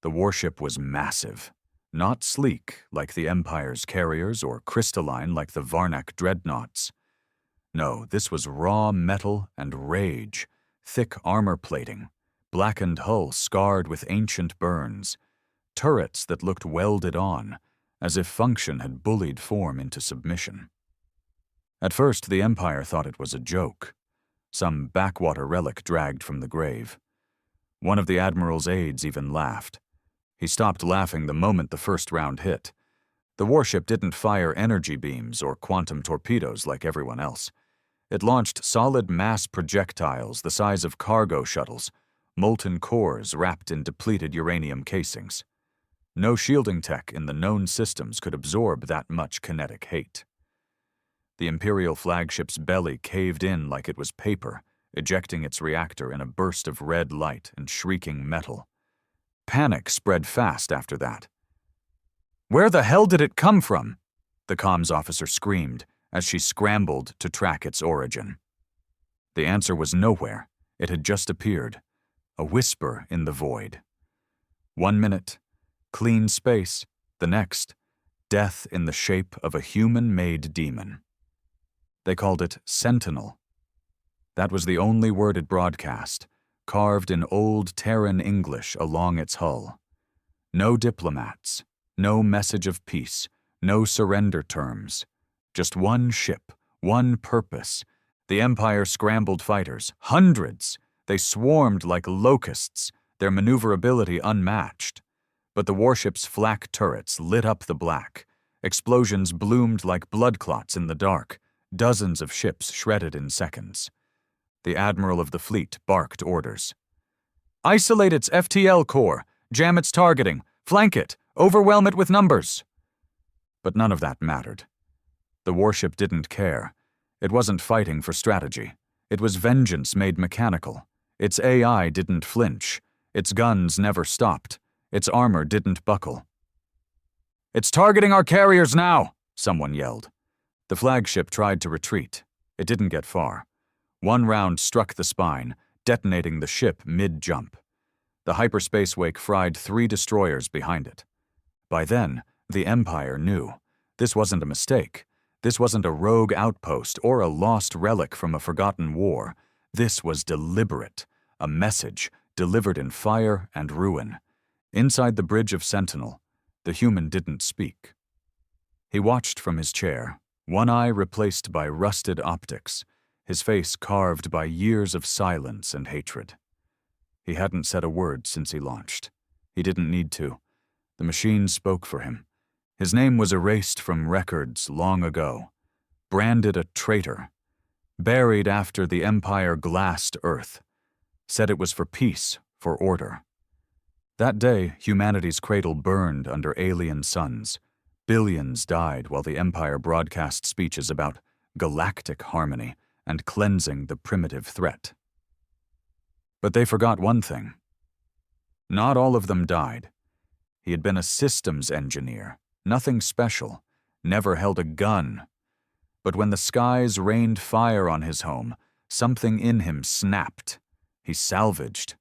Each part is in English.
The warship was massive, not sleek like the Empire's carriers or crystalline like the Varnak dreadnoughts. No, this was raw metal and rage, thick armor plating, blackened hull scarred with ancient burns, turrets that looked welded on, as if function had bullied form into submission. At first, the Empire thought it was a joke, some backwater relic dragged from the grave. One of the Admiral's aides even laughed. He stopped laughing the moment the first round hit. The warship didn't fire energy beams or quantum torpedoes like everyone else. It launched solid mass projectiles the size of cargo shuttles, molten cores wrapped in depleted uranium casings. No shielding tech in the known systems could absorb that much kinetic hate. The Imperial flagship's belly caved in like it was paper, ejecting its reactor in a burst of red light and shrieking metal. Panic spread fast after that. "Where the hell did it come from?" the comms officer screamed as she scrambled to track its origin. The answer was nowhere. It had just appeared, a whisper in the void. 1 minute, clean space; the next, death in the shape of a human-made demon. They called it Sentinel. That was the only word it broadcast, carved in old Terran English along its hull. No diplomats, no message of peace, no surrender terms. Just one ship, one purpose. The Empire scrambled fighters, hundreds. They swarmed like locusts, their maneuverability unmatched. But the warship's flak turrets lit up the black. Explosions bloomed like blood clots in the dark. Dozens of ships shredded in seconds. The Admiral of the fleet barked orders. "Isolate its FTL core, jam its targeting, flank it, overwhelm it with numbers." But none of that mattered. The warship didn't care. It wasn't fighting for strategy. It was vengeance made mechanical. Its AI didn't flinch. Its guns never stopped. Its armor didn't buckle. "It's targeting our carriers now!" someone yelled. The flagship tried to retreat. It didn't get far. One round struck the spine, detonating the ship mid-jump. The hyperspace wake fried 3 destroyers behind it. By then, the Empire knew. This wasn't a mistake. This wasn't a rogue outpost or a lost relic from a forgotten war. This was deliberate, a message delivered in fire and ruin. Inside the bridge of Sentinel, the human didn't speak. He watched from his chair, one eye replaced by rusted optics, his face carved by years of silence and hatred. He hadn't said a word since he launched. He didn't need to. The machine spoke for him. His name was erased from records long ago, branded a traitor, buried after the Empire glassed Earth, said it was for peace, for order. That day, humanity's cradle burned under alien suns. Billions died while the Empire broadcast speeches about galactic harmony and cleansing the primitive threat. But they forgot one thing. Not all of them died. He had been a systems engineer, nothing special, never held a gun. But when the skies rained fire on his home, something in him snapped. He salvaged,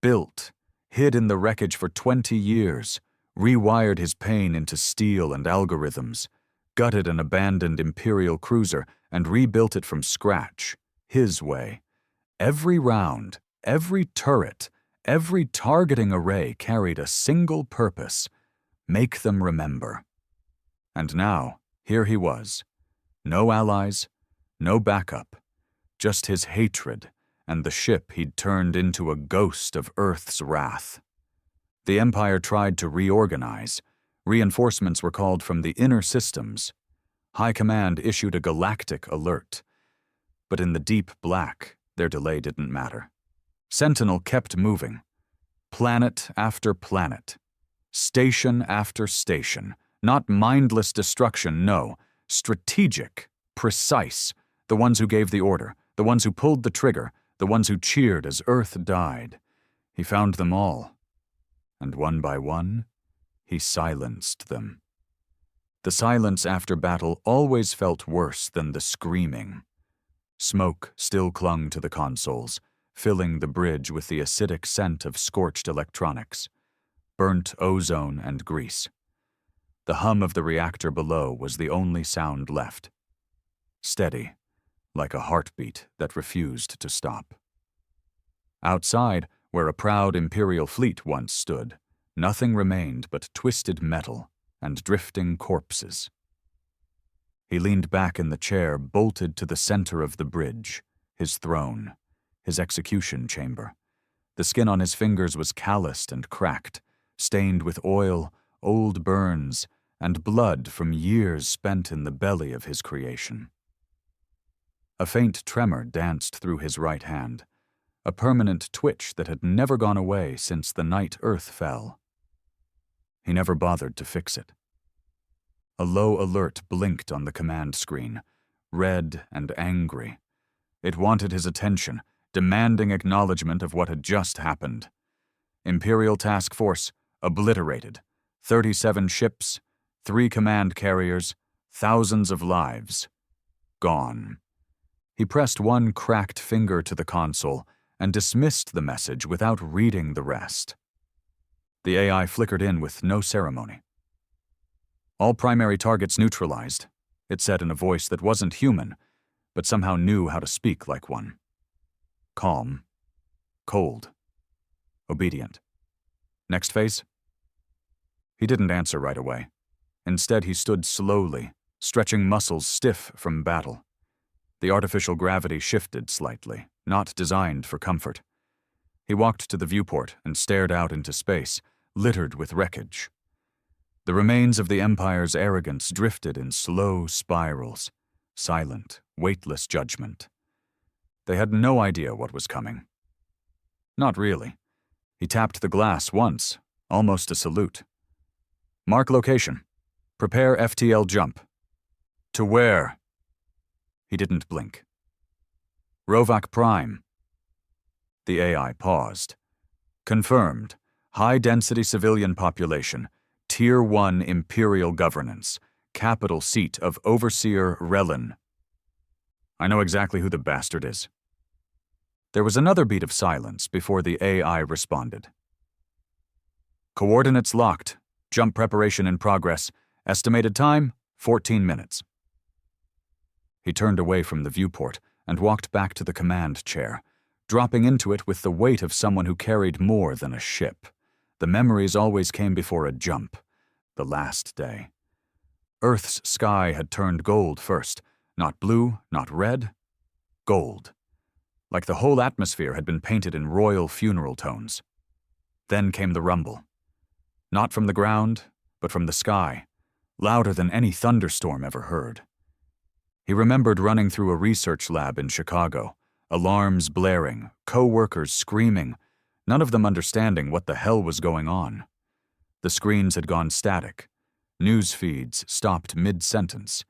built, hid in the wreckage for 20 years, rewired his pain into steel and algorithms, gutted an abandoned Imperial cruiser and rebuilt it from scratch, his way. Every round, every turret, every targeting array carried a single purpose: make them remember. And now, here he was. No allies, no backup, just his hatred and the ship he'd turned into a ghost of Earth's wrath. The Empire tried to reorganize. Reinforcements were called from the inner systems. High Command issued a galactic alert. But in the deep black, their delay didn't matter. Sentinel kept moving. Planet after planet. Station after station. Not mindless destruction, no. Strategic, precise. The ones who gave the order, the ones who pulled the trigger, the ones who cheered as Earth died. He found them all. And one by one, he silenced them. The silence after battle always felt worse than the screaming. Smoke still clung to the consoles, filling the bridge with the acidic scent of scorched electronics. burnt ozone and grease. The hum of the reactor below was the only sound left. Steady, like a heartbeat that refused to stop. Outside, where a proud Imperial fleet once stood, nothing remained but twisted metal and drifting corpses. He leaned back in the chair, bolted to the center of the bridge, his throne, his execution chamber. The skin on his fingers was calloused and cracked, stained with oil, old burns, and blood from years spent in the belly of his creation. A faint tremor danced through his right hand, a permanent twitch that had never gone away since the night Earth fell. He never bothered to fix it. A low alert blinked on the command screen, red and angry. It wanted his attention, demanding acknowledgement of what had just happened. Imperial Task Force obliterated. 37 ships, 3 command carriers, thousands of lives. Gone. He pressed one cracked finger to the console and dismissed the message without reading the rest. The AI flickered in with no ceremony. All primary targets neutralized, it said in a voice that wasn't human, but somehow knew how to speak like one. Calm. Cold. Obedient. Next phase? He didn't answer right away. Instead, he stood slowly, stretching muscles stiff from battle. The artificial gravity shifted slightly, not designed for comfort. He walked to the viewport and stared out into space, littered with wreckage. The remains of the Empire's arrogance drifted in slow spirals, silent, weightless judgment. They had no idea what was coming. Not really. He tapped the glass once, almost a salute. Mark location. Prepare FTL jump. To where? He didn't blink. Rovac Prime. The AI paused. Confirmed. High-density civilian population. Tier 1 Imperial governance. Capital seat of Overseer Relin. I know exactly who the bastard is. There was another beat of silence before the AI responded. Coordinates locked. Jump preparation in progress. Estimated time, 14 minutes. He turned away from the viewport and walked back to the command chair, dropping into it with the weight of someone who carried more than a ship. The memories always came before a jump. The last day. Earth's sky had turned gold first. Not blue, not red. Gold. Like the whole atmosphere had been painted in royal funeral tones. Then came the rumble. Not from the ground, but from the sky, louder than any thunderstorm ever heard. He remembered running through a research lab in Chicago, alarms blaring, co-workers screaming, none of them understanding what the hell was going on. The screens had gone static. News feeds stopped mid-sentence.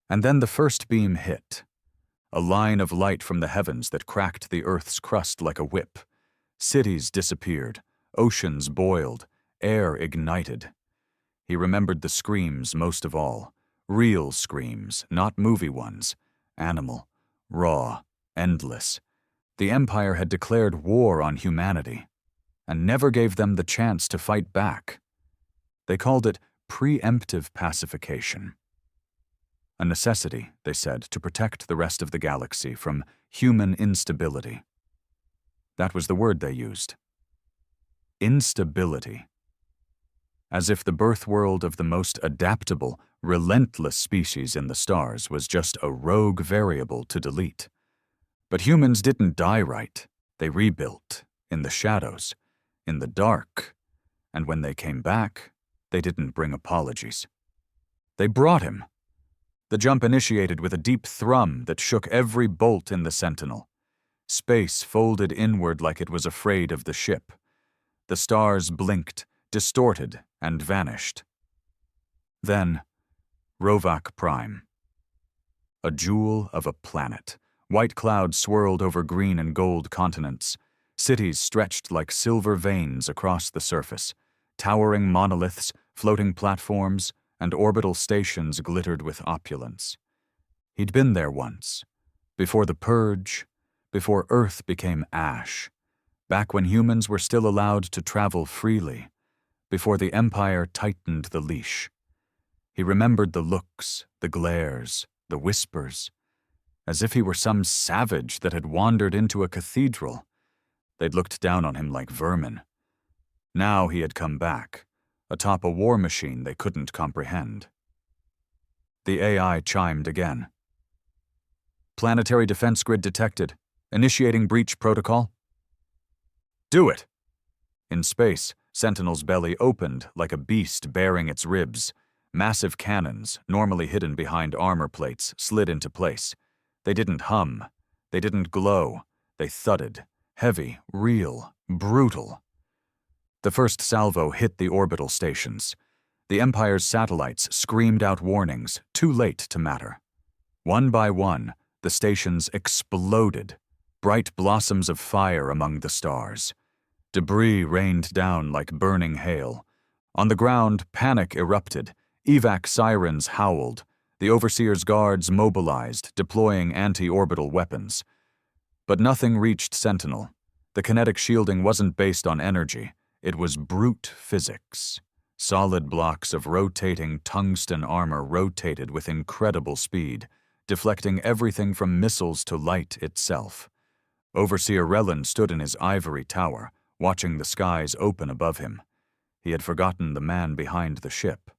And then the first beam hit. A line of light from the heavens that cracked the Earth's crust like a whip. Cities disappeared. Oceans boiled. Air ignited. He remembered the screams most of all. Real screams, not movie ones. Animal. Raw. Endless. The Empire had declared war on humanity, and never gave them the chance to fight back. They called it preemptive pacification. A necessity, they said, to protect the rest of the galaxy from human instability. That was the word they used. Instability. As if the birth world of the most adaptable, relentless species in the stars was just a rogue variable to delete. But humans didn't die right. They rebuilt, in the shadows, in the dark, and when they came back, they didn't bring apologies. They brought him. The jump initiated with a deep thrum that shook every bolt in the Sentinel. Space folded inward like it was afraid of the ship. The stars blinked, distorted, and vanished. Then, Rovac Prime. A jewel of a planet. White clouds swirled over green and gold continents. Cities stretched like silver veins across the surface. Towering monoliths, floating platforms, and orbital stations glittered with opulence. He'd been there once. Before the Purge, before Earth became ash. Back when humans were still allowed to travel freely. before the Empire tightened the leash. He remembered the looks, the glares, the whispers, as if he were some savage that had wandered into a cathedral. They'd looked down on him like vermin. Now he had come back, atop a war machine they couldn't comprehend. The AI chimed again. Planetary defense grid detected. Initiating breach protocol. Do it! In space, Sentinel's belly opened like a beast bearing its ribs. Massive cannons, normally hidden behind armor plates, slid into place. They didn't hum. They didn't glow. They thudded. Heavy, real, brutal. The first salvo hit the orbital stations. The Empire's satellites screamed out warnings, too late to matter. One by one, the stations exploded, bright blossoms of fire among the stars. Debris rained down like burning hail. On the ground, panic erupted. Evac sirens howled. The Overseer's guards mobilized, deploying anti-orbital weapons. But nothing reached Sentinel. The kinetic shielding wasn't based on energy. It was brute physics. Solid blocks of rotating tungsten armor rotated with incredible speed, deflecting everything from missiles to light itself. Overseer Rellan stood in his ivory tower, watching the skies open above him. He had forgotten the man behind the ship.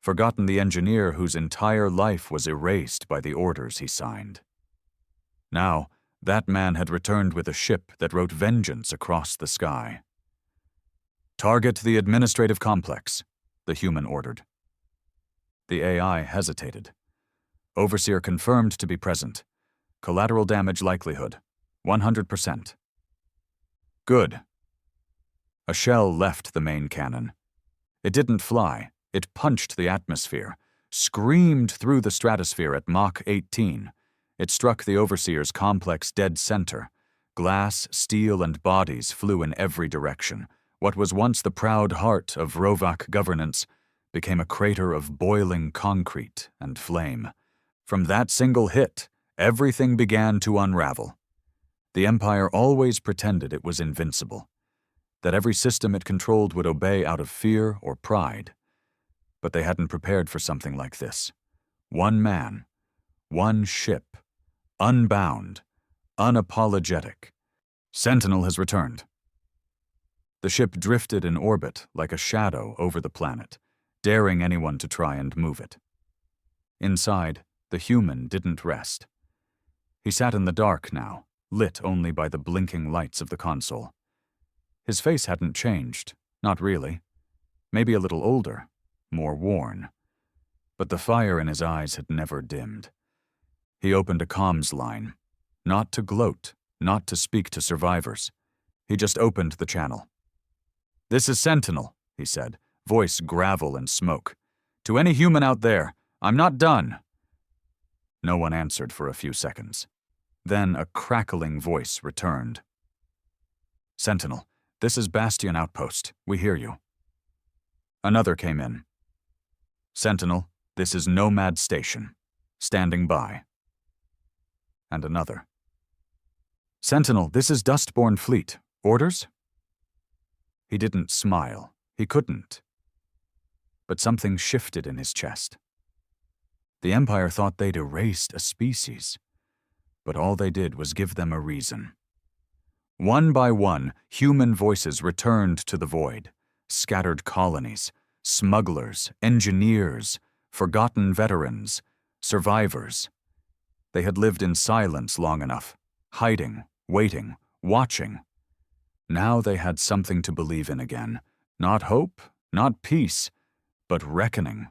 Forgotten the engineer whose entire life was erased by the orders he signed. Now, that man had returned with a ship that wrote vengeance across the sky. Target the administrative complex, the human ordered. The AI hesitated. Overseer confirmed to be present. Collateral damage likelihood, 100%. Good. A shell left the main cannon. It didn't fly. It punched the atmosphere, screamed through the stratosphere at Mach 18. It struck the Overseer's complex dead center. Glass, steel, and bodies flew in every direction. What was once the proud heart of Rovac governance became a crater of boiling concrete and flame. From that single hit, everything began to unravel. The Empire always pretended it was invincible, that every system it controlled would obey out of fear or pride. But they hadn't prepared for something like this. One man, one ship, unbound, unapologetic. Sentinel has returned. The ship drifted in orbit like a shadow over the planet, daring anyone to try and move it. Inside, the human didn't rest. He sat in the dark now, lit only by the blinking lights of the console. His face hadn't changed, not really. Maybe a little older, more worn. But the fire in his eyes had never dimmed. He opened a comms line, not to gloat, not to speak to survivors. He just opened the channel. "This is Sentinel," he said, voice gravel and smoke. "To any human out there, I'm not done." No one answered for a few seconds. Then a crackling voice returned. "Sentinel, this is Bastion Outpost. We hear you." Another came in. "Sentinel, this is Nomad Station. Standing by." And another. "Sentinel, this is Dustborn Fleet. Orders?" He didn't smile. He couldn't. But something shifted in his chest. The Empire thought they'd erased a species, but all they did was give them a reason. One by one, human voices returned to the void. Scattered colonies, smugglers, engineers, forgotten veterans, survivors. They had lived in silence long enough, hiding, waiting, watching. Now they had something to believe in again. Not hope, not peace, but reckoning.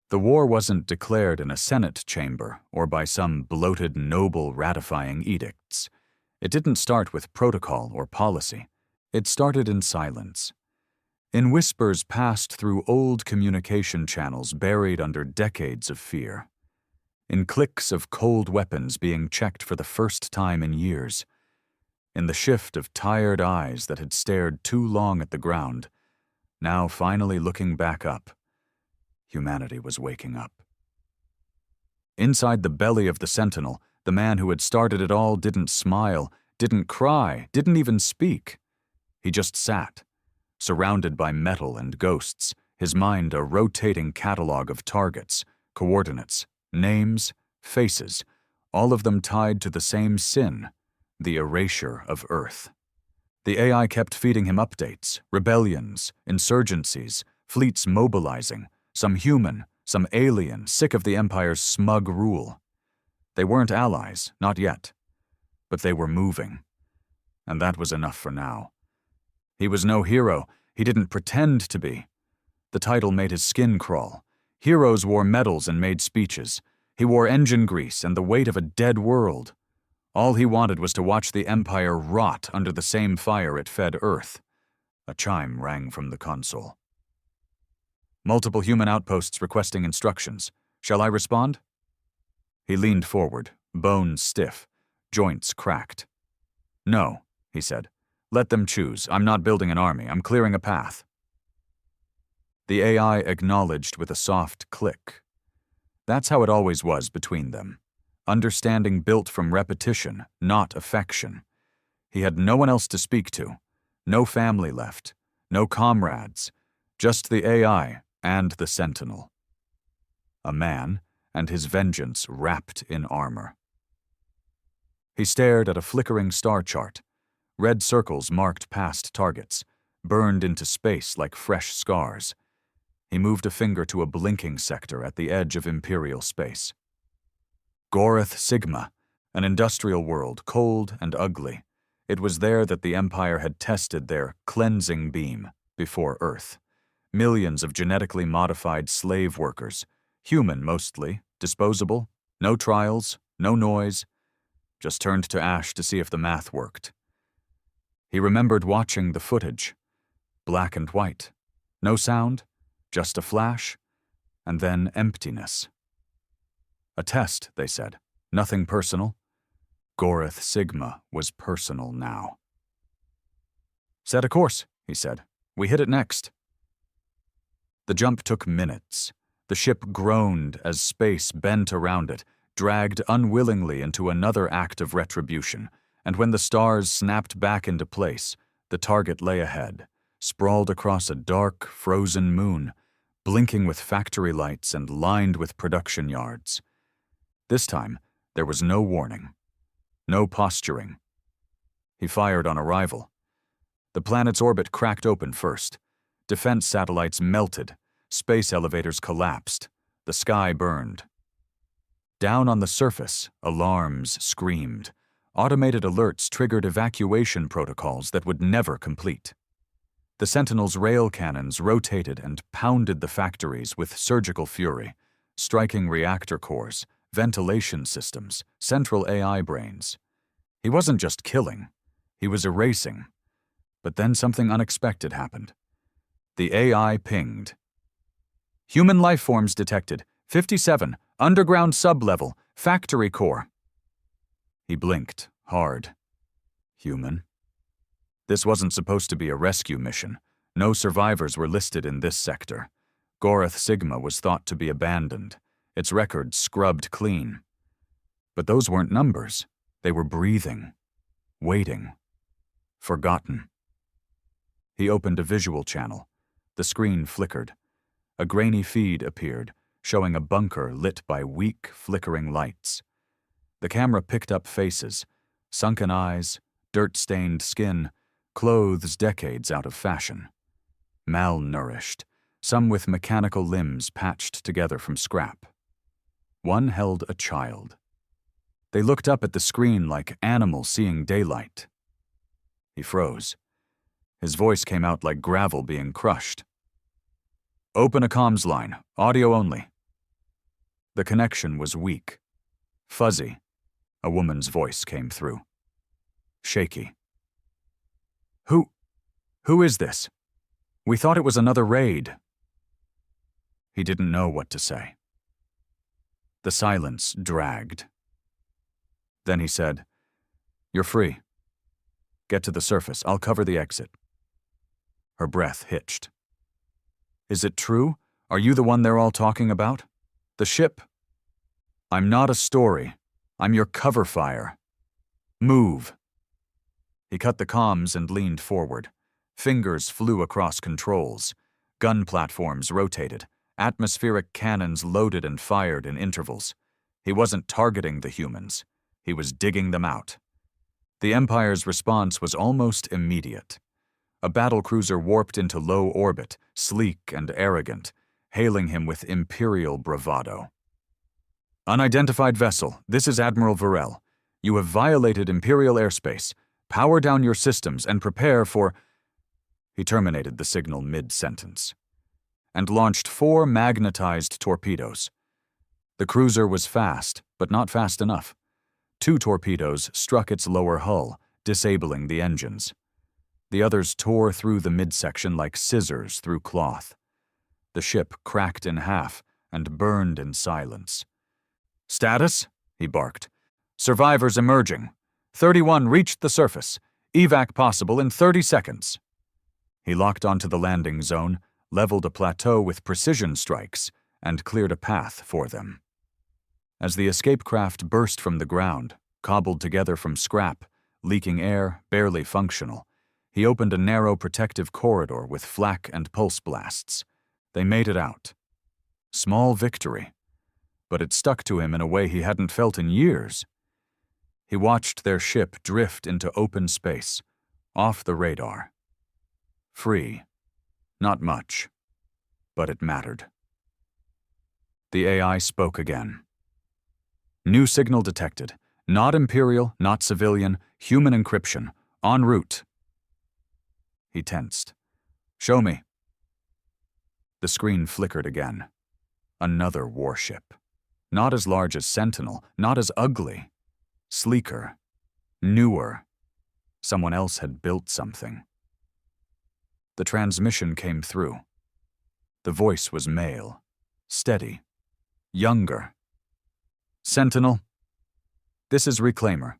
The war wasn't declared in a Senate chamber or by some bloated noble ratifying edicts. It didn't start with protocol or policy. It started in silence. In whispers passed through old communication channels buried under decades of fear. In clicks of cold weapons being checked for the first time in years. In the shift of tired eyes that had stared too long at the ground, now finally looking back up. Humanity was waking up. Inside the belly of the Sentinel, the man who had started it all didn't smile, didn't cry, didn't even speak. He just sat, surrounded by metal and ghosts, his mind a rotating catalog of targets, coordinates, names, faces, all of them tied to the same sin, the erasure of Earth. The AI kept feeding him updates, rebellions, insurgencies, fleets mobilizing, some human, some alien, sick of the Empire's smug rule. They weren't allies, not yet. But they were moving. And that was enough for now. He was no hero. He didn't pretend to be. The title made his skin crawl. Heroes wore medals and made speeches. He wore engine grease and the weight of a dead world. All he wanted was to watch the Empire rot under the same fire it fed Earth. A chime rang from the console. Multiple human outposts requesting instructions. Shall I respond? He leaned forward, bones stiff, joints cracked. No, he said. Let them choose. I'm not building an army. I'm clearing a path. The AI acknowledged with a soft click. That's how it always was between them. Understanding built from repetition, not affection. He had no one else to speak to. No family left. No comrades. Just the AI and the Sentinel. A man and his vengeance wrapped in armor. He stared at a flickering star chart. Red circles marked past targets, burned into space like fresh scars. He moved a finger to a blinking sector at the edge of Imperial space. Goreth Sigma, an industrial world, cold and ugly. It was there that the Empire had tested their cleansing beam before Earth. Millions of genetically modified slave workers, human mostly, disposable, no trials, no noise, just turned to ash to see if the math worked. He remembered watching the footage. Black and white. No sound, just a flash, and then emptiness. A test, they said. Nothing personal. Goreth Sigma was personal now. Set a course, he said. We hit it next. The jump took minutes. The ship groaned as space bent around it, dragged unwillingly into another act of retribution, and when the stars snapped back into place, the target lay ahead, sprawled across a dark, frozen moon, blinking with factory lights and lined with production yards. This time, there was no warning, no posturing. He fired on arrival. The planet's orbit cracked open first. Defense satellites melted. Space elevators collapsed. The sky burned. Down on the surface, alarms screamed. Automated alerts triggered evacuation protocols that would never complete. The Sentinel's rail cannons rotated and pounded the factories with surgical fury, striking reactor cores, ventilation systems, central AI brains. He wasn't just killing, he was erasing. But then something unexpected happened. The AI pinged. Human life forms detected. 57, underground sublevel, factory core. He blinked, hard. Human? This wasn't supposed to be a rescue mission. No survivors were listed in this sector. Goreth Sigma was thought to be abandoned, its records scrubbed clean. But those weren't numbers. They were breathing, waiting, forgotten. He opened a visual channel. The screen flickered. A grainy feed appeared, showing a bunker lit by weak, flickering lights. The camera picked up faces, sunken eyes, dirt-stained skin, clothes decades out of fashion. Malnourished, some with mechanical limbs patched together from scrap. One held a child. They looked up at the screen like animals seeing daylight. He froze. His voice came out like gravel being crushed. Open a comms line, audio only. The connection was weak. Fuzzy. A woman's voice came through. Shaky. Who is this? We thought it was another raid. He didn't know what to say. The silence dragged. Then he said, You're free. Get to the surface. I'll cover the exit. Her breath hitched. Is it true? Are you the one they're all talking about? The ship? I'm not a story. I'm your cover fire. Move. He cut the comms and leaned forward. Fingers flew across controls. Gun platforms rotated. Atmospheric cannons loaded and fired in intervals. He wasn't targeting the humans. He was digging them out. The Empire's response was almost immediate. A battlecruiser warped into low orbit, sleek and arrogant, hailing him with imperial bravado. "Unidentified vessel, this is Admiral Varel. You have violated Imperial airspace. Power down your systems and prepare for—" He terminated the signal mid-sentence and launched 4 magnetized torpedoes. The cruiser was fast, but not fast enough. 2 torpedoes struck its lower hull, disabling the engines. The others tore through the midsection like scissors through cloth. The ship cracked in half and burned in silence. "Status?" he barked. "Survivors emerging. 31 reached the surface. Evac possible in 30 seconds. He locked onto the landing zone, leveled a plateau with precision strikes, and cleared a path for them. As the escape craft burst from the ground, cobbled together from scrap, leaking air, barely functional, he opened a narrow protective corridor with flak and pulse blasts. They made it out. Small victory, but it stuck to him in a way he hadn't felt in years. He watched their ship drift into open space, off the radar. Free. Not much, but it mattered. The AI spoke again. "New signal detected. Not Imperial, not civilian, human encryption. En route." He tensed. "Show me." The screen flickered again. Another warship. Not as large as Sentinel, not as ugly. Sleeker. Newer. Someone else had built something. The transmission came through. The voice was male. Steady. Younger. "Sentinel. This is Reclaimer.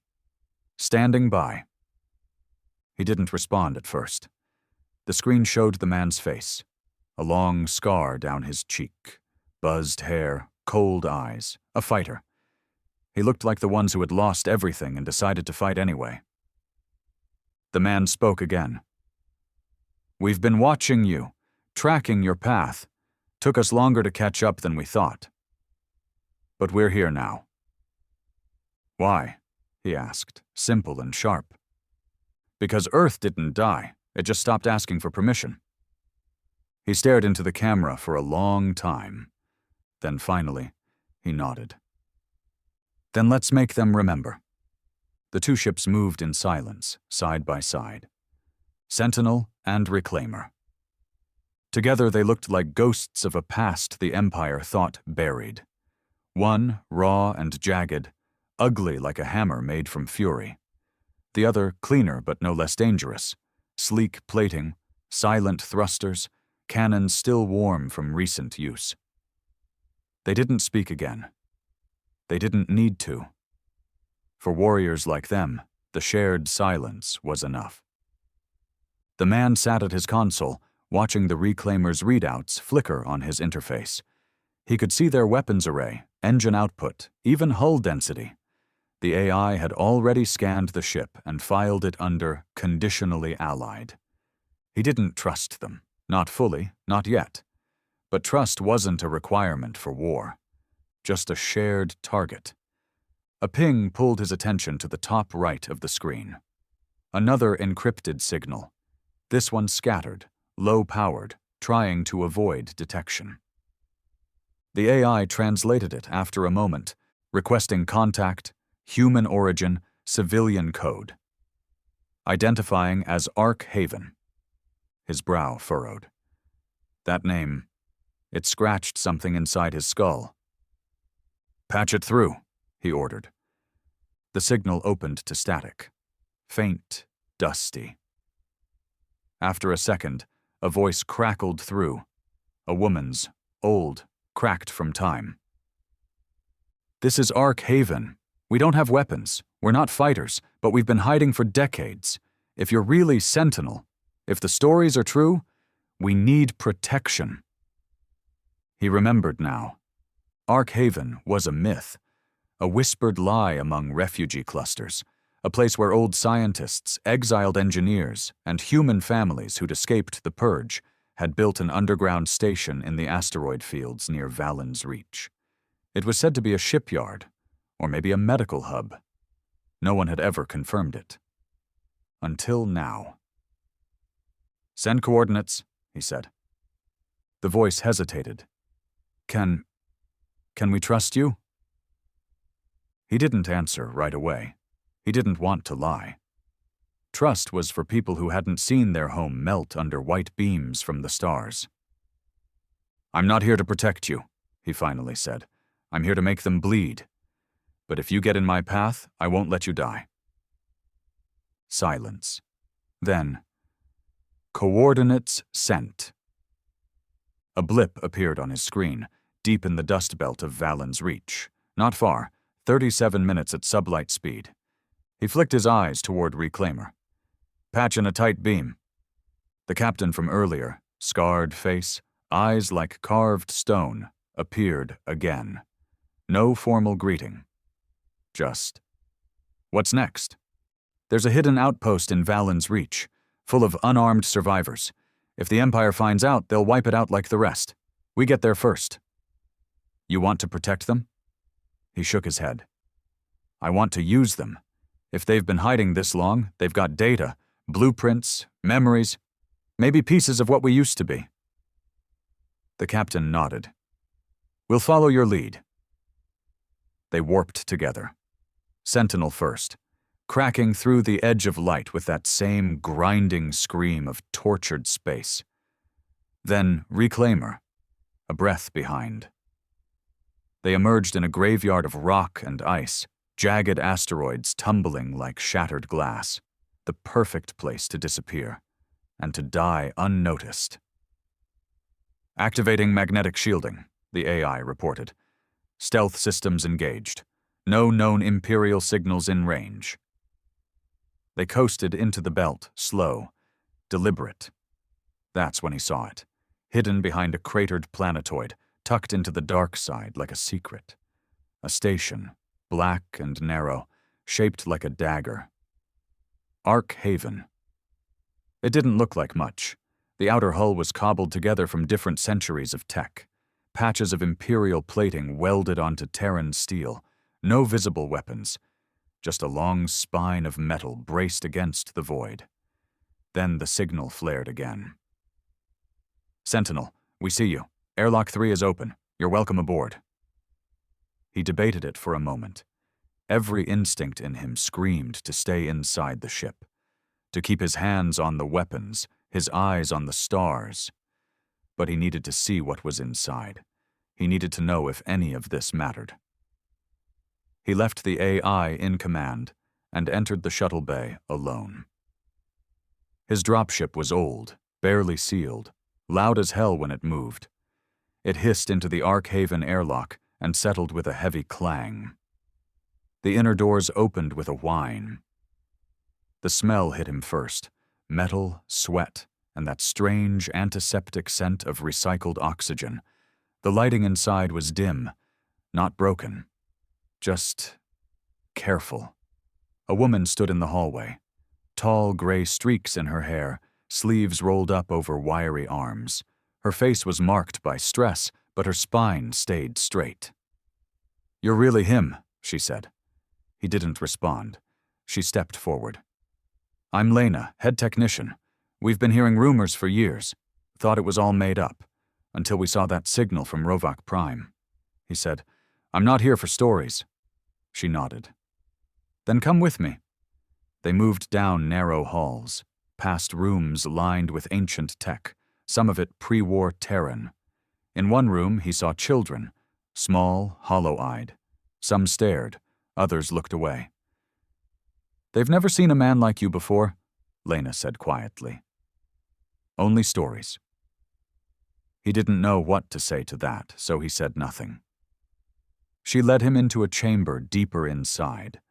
Standing by." He didn't respond at first. The screen showed the man's face. A long scar down his cheek. Buzzed hair, cold eyes. A fighter. He looked like the ones who had lost everything and decided to fight anyway. The man spoke again. "We've been watching you, tracking your path. Took us longer to catch up than we thought. But we're here now." "Why?" he asked, simple and sharp. "Because Earth didn't die. It just stopped asking for permission." He stared into the camera for a long time. Then finally, he nodded. "Then let's make them remember." The 2 ships moved in silence, side by side. Sentinel and Reclaimer. Together they looked like ghosts of a past the Empire thought buried. One raw and jagged, ugly like a hammer made from fury. The other cleaner but no less dangerous. Sleek plating, silent thrusters, cannons still warm from recent use. They didn't speak again. They didn't need to. For warriors like them, the shared silence was enough. The man sat at his console, watching the Reclaimer's readouts flicker on his interface. He could see their weapons array, engine output, even hull density. The AI had already scanned the ship and filed it under conditionally allied. He didn't trust them, not fully, not yet. But trust wasn't a requirement for war, just a shared target. A ping pulled his attention to the top right of the screen. Another encrypted signal. This one scattered, low-powered, trying to avoid detection. The AI translated it after a moment, requesting contact, human origin, civilian code. Identifying as Ark Haven. His brow furrowed. That name, it scratched something inside his skull. "Patch it through," he ordered. The signal opened to static. Faint, dusty. After a second, a voice crackled through. A woman's, old, cracked from time. "This is Ark Haven. We don't have weapons. We're not fighters, but we've been hiding for decades. If you're really Sentinel, if the stories are true, we need protection." He remembered now. Ark Haven was a myth, a whispered lie among refugee clusters, a place where old scientists, exiled engineers, and human families who'd escaped the Purge had built an underground station in the asteroid fields near Valen's Reach. It was said to be a shipyard, or maybe a medical hub. No one had ever confirmed it. Until now. "Send coordinates," he said. The voice hesitated. Can we trust you?" He didn't answer right away. He didn't want to lie. Trust was for people who hadn't seen their home melt under white beams from the stars. "I'm not here to protect you," he finally said. "I'm here to make them bleed. But if you get in my path, I won't let you die." Silence. Then, "Coordinates sent." A blip appeared on his screen, deep in the dust belt of Valen's Reach. Not far, 37 minutes at sublight speed. He flicked his eyes toward Reclaimer. "Patch in a tight beam." The captain from earlier, scarred face, eyes like carved stone, appeared again. No formal greeting. Just, "What's next?" "There's a hidden outpost in Valen's Reach, full of unarmed survivors. If the Empire finds out, they'll wipe it out like the rest. We get there first." "You want to protect them?" He shook his head. "I want to use them. If they've been hiding this long, they've got data, blueprints, memories, maybe pieces of what we used to be." The captain nodded. "We'll follow your lead." They warped together. Sentinel first, cracking through the edge of light with that same grinding scream of tortured space. Then Reclaimer, a breath behind. They emerged in a graveyard of rock and ice, jagged asteroids tumbling like shattered glass, the perfect place to disappear, and to die unnoticed. "Activating magnetic shielding," the AI reported. "Stealth systems engaged. No known Imperial signals in range." They coasted into the belt, slow, deliberate. That's when he saw it, hidden behind a cratered planetoid, tucked into the dark side like a secret. A station, black and narrow, shaped like a dagger. Ark Haven. It didn't look like much. The outer hull was cobbled together from different centuries of tech. Patches of Imperial plating welded onto Terran steel. No visible weapons. Just a long spine of metal braced against the void. Then the signal flared again. "Sentinel, we see you. Airlock 3 is open. You're welcome aboard." He debated it for a moment. Every instinct in him screamed to stay inside the ship, to keep his hands on the weapons, his eyes on the stars. But he needed to see what was inside. He needed to know if any of this mattered. He left the AI in command and entered the shuttle bay alone. His dropship was old, barely sealed, loud as hell when it moved. It hissed into the Ark Haven airlock and settled with a heavy clang. The inner doors opened with a whine. The smell hit him first, metal, sweat, and that strange antiseptic scent of recycled oxygen. The lighting inside was dim, not broken. Just careful. A woman stood in the hallway, tall gray streaks in her hair, sleeves rolled up over wiry arms. Her face was marked by stress, but her spine stayed straight. "You're really him," she said. He didn't respond. She stepped forward. "I'm Lena, head technician. We've been hearing rumors for years. Thought it was all made up, until we saw that signal from Rovac Prime." He said, "I'm not here for stories." She nodded. "Then come with me." They moved down narrow halls, past rooms lined with ancient tech, some of it pre-war Terran. In one room he saw children, small, hollow-eyed. Some stared, others looked away. "They've never seen a man like you before," Lena said quietly. "Only stories." He didn't know what to say to that, so he said nothing. She led him into a chamber deeper inside,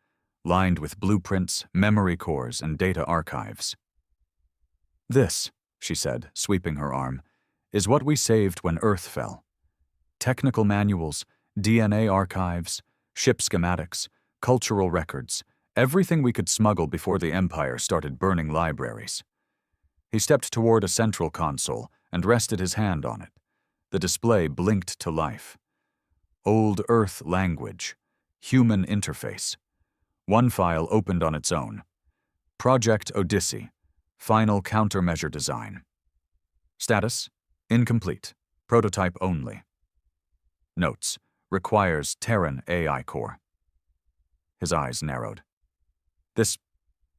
lined with blueprints, memory cores, and data archives. "This," she said, sweeping her arm, "is what we saved when Earth fell. Technical manuals, DNA archives, ship schematics, cultural records, Everything we could smuggle before the Empire started burning libraries. He stepped toward a central console and rested his hand on it. The display blinked to life. Old Earth language. Human interface. One file opened on its own. Project Odyssey. Final countermeasure design. Status: incomplete. Prototype only. Notes: requires Terran AI core. His eyes narrowed.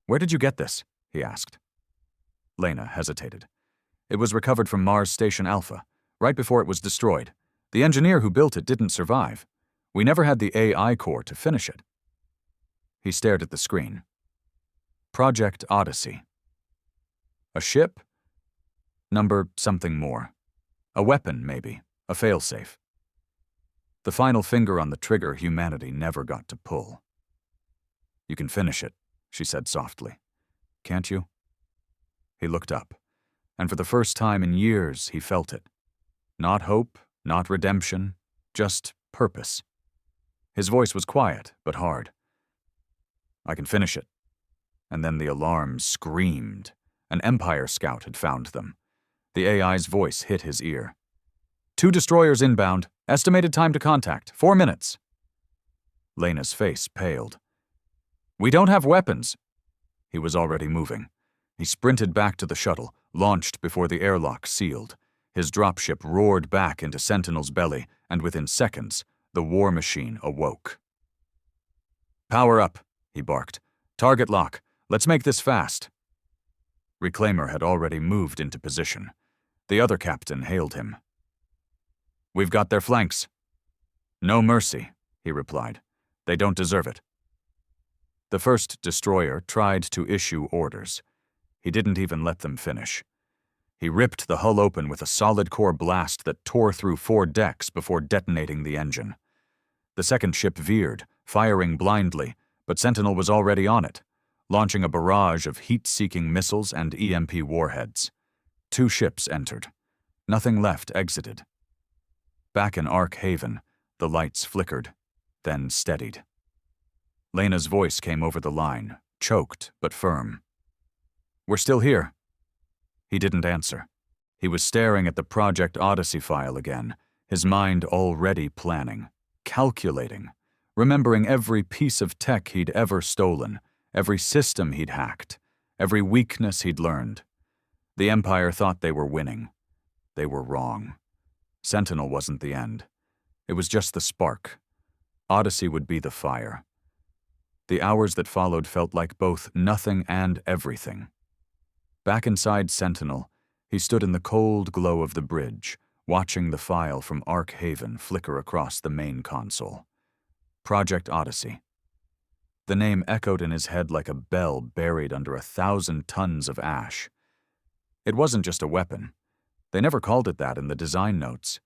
Where did you get this? He asked. Lena hesitated. It was recovered from Mars Station Alpha, right before it was destroyed. The engineer who built it didn't survive. We never had the AI core to finish it. He stared at the screen. Project Odyssey. A ship? Number something more. A weapon, maybe. A failsafe. The final finger on the trigger humanity never got to pull. You can finish it, she said softly. Can't you? He looked up, and for the first time in years he felt it. Not hope, not redemption, just purpose. His voice was quiet, but hard. I can finish it. And then the alarm screamed. An Empire scout had found them. The AI's voice hit his ear. 2 destroyers inbound. Estimated time to contact, 4 minutes. Lena's face paled. We don't have weapons. He was already moving. He sprinted back to the shuttle, launched before the airlock sealed. His dropship roared back into Sentinel's belly, and within seconds, the war machine awoke. Power up, he barked. Target lock. Let's make this fast. Reclaimer had already moved into position. The other captain hailed him. We've got their flanks. No mercy, he replied. They don't deserve it. The first destroyer tried to issue orders. He didn't even let them finish. He ripped the hull open with a solid core blast that tore through 4 decks before detonating the engine. The second ship veered, firing blindly, but Sentinel was already on it, launching a barrage of heat-seeking missiles and EMP warheads. 2 ships entered. Nothing left exited. Back in Ark Haven, the lights flickered, then steadied. Lena's voice came over the line, choked but firm. We're still here. He didn't answer. He was staring at the Project Odyssey file again, his mind already planning, calculating, remembering every piece of tech he'd ever stolen, every system he'd hacked, every weakness he'd learned. The Empire thought they were winning. They were wrong. Sentinel wasn't the end. It was just the spark. Odyssey would be the fire. The hours that followed felt like both nothing and everything. Back inside Sentinel, he stood in the cold glow of the bridge, watching the file from Ark Haven flicker across the main console. Project Odyssey. The name echoed in his head like a bell buried under 1,000 tons of ash. It wasn't just a weapon. They never called it that in the design notes.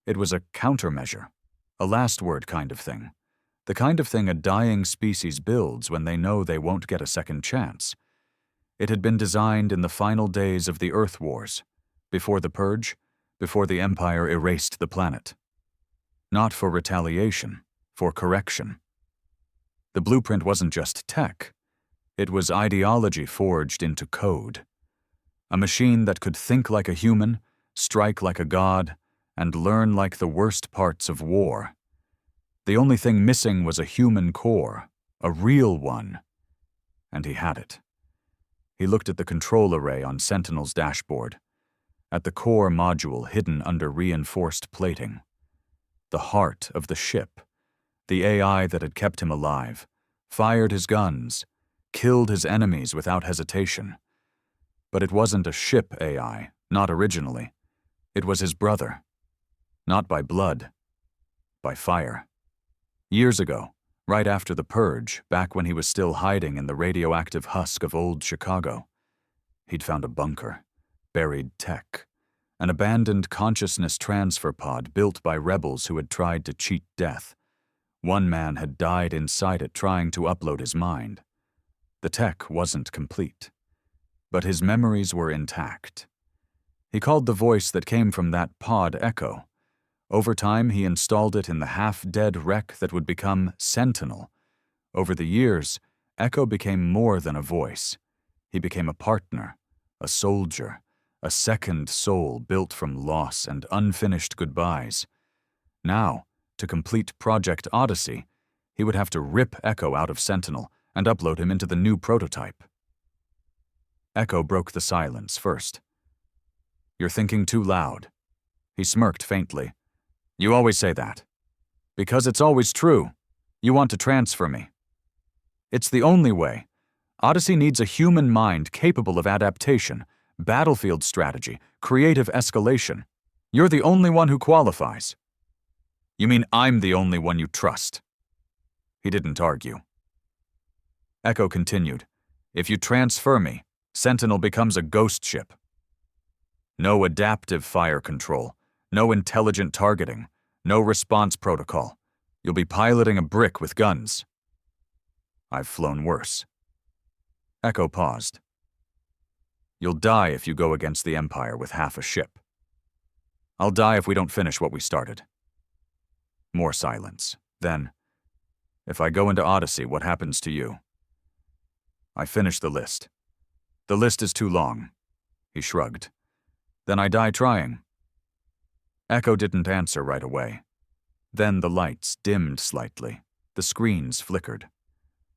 It was a countermeasure, a last word kind of thing. The kind of thing a dying species builds when they know they won't get a second chance. It had been designed in the final days of the Earth Wars, before the Purge, before the Empire erased the planet. Not for retaliation, for correction. The blueprint wasn't just tech. It was ideology forged into code. A machine that could think like a human, strike like a god, and learn like the worst parts of war. The only thing missing was a human core, a real one. And he had it. He looked at the control array on Sentinel's dashboard, at the core module hidden under reinforced plating. The heart of the ship, the AI that had kept him alive, fired his guns, killed his enemies without hesitation. But it wasn't a ship AI, not originally. It was his brother. Not by blood, by fire. Years ago, right after the Purge, back when he was still hiding in the radioactive husk of old Chicago, he'd found a bunker, buried tech, an abandoned consciousness transfer pod built by rebels who had tried to cheat death. One man had died inside it trying to upload his mind. The tech wasn't complete, but his memories were intact. He called the voice that came from that pod Echo. Over time, he installed it in the half-dead wreck that would become Sentinel. Over the years, Echo became more than a voice. He became a partner, a soldier, a second soul built from loss and unfinished goodbyes. Now, to complete Project Odyssey, he would have to rip Echo out of Sentinel and upload him into the new prototype. Echo broke the silence first. "You're thinking too loud." He smirked faintly. "You always say that. Because it's always true. You want to transfer me. It's the only way. Odyssey needs a human mind capable of adaptation, battlefield strategy, creative escalation. You're the only one who qualifies." "You mean I'm the only one you trust?" He didn't argue. Echo continued, "If you transfer me, Sentinel becomes a ghost ship. No adaptive fire control, no intelligent targeting, no response protocol. You'll be piloting a brick with guns." "I've flown worse." Echo paused. "You'll die if you go against the Empire with half a ship. I'll die if we don't finish what we started." More silence. Then, "If I go into Odyssey, what happens to you?" "I finish the list. The list is too long." He shrugged. "Then I die trying." Echo didn't answer right away. Then the lights dimmed slightly. The screens flickered.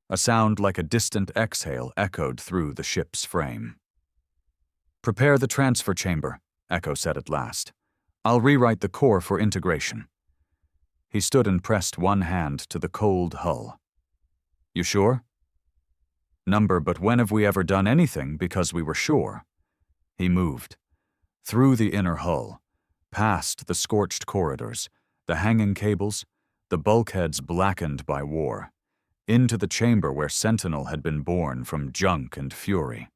A sound like a distant exhale echoed through the ship's frame. "Prepare the transfer chamber," Echo said at last. "I'll rewrite the core for integration." He stood and pressed one hand to the cold hull. "You sure?" "Number, but when have we ever done anything because we were sure?" He moved. Through the inner hull, past the scorched corridors, the hanging cables, the bulkheads blackened by war, into the chamber where Sentinel had been born from junk and fury.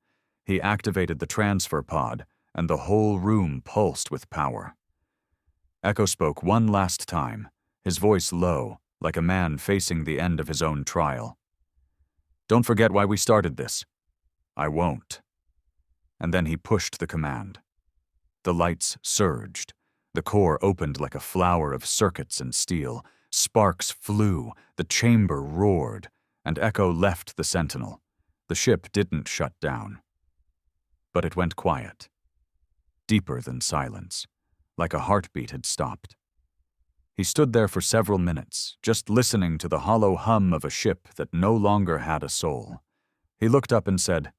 He activated the transfer pod, and the whole room pulsed with power. Echo spoke one last time, his voice low, like a man facing the end of his own trial. "Don't forget why we started this." "I won't." And then he pushed the command. The lights surged. The core opened like a flower of circuits and steel. Sparks flew, the chamber roared, and Echo left the Sentinel. The ship didn't shut down. But it went quiet. Deeper than silence, like a heartbeat had stopped. He stood there for several minutes, just listening to the hollow hum of a ship that no longer had a soul. He looked up and said,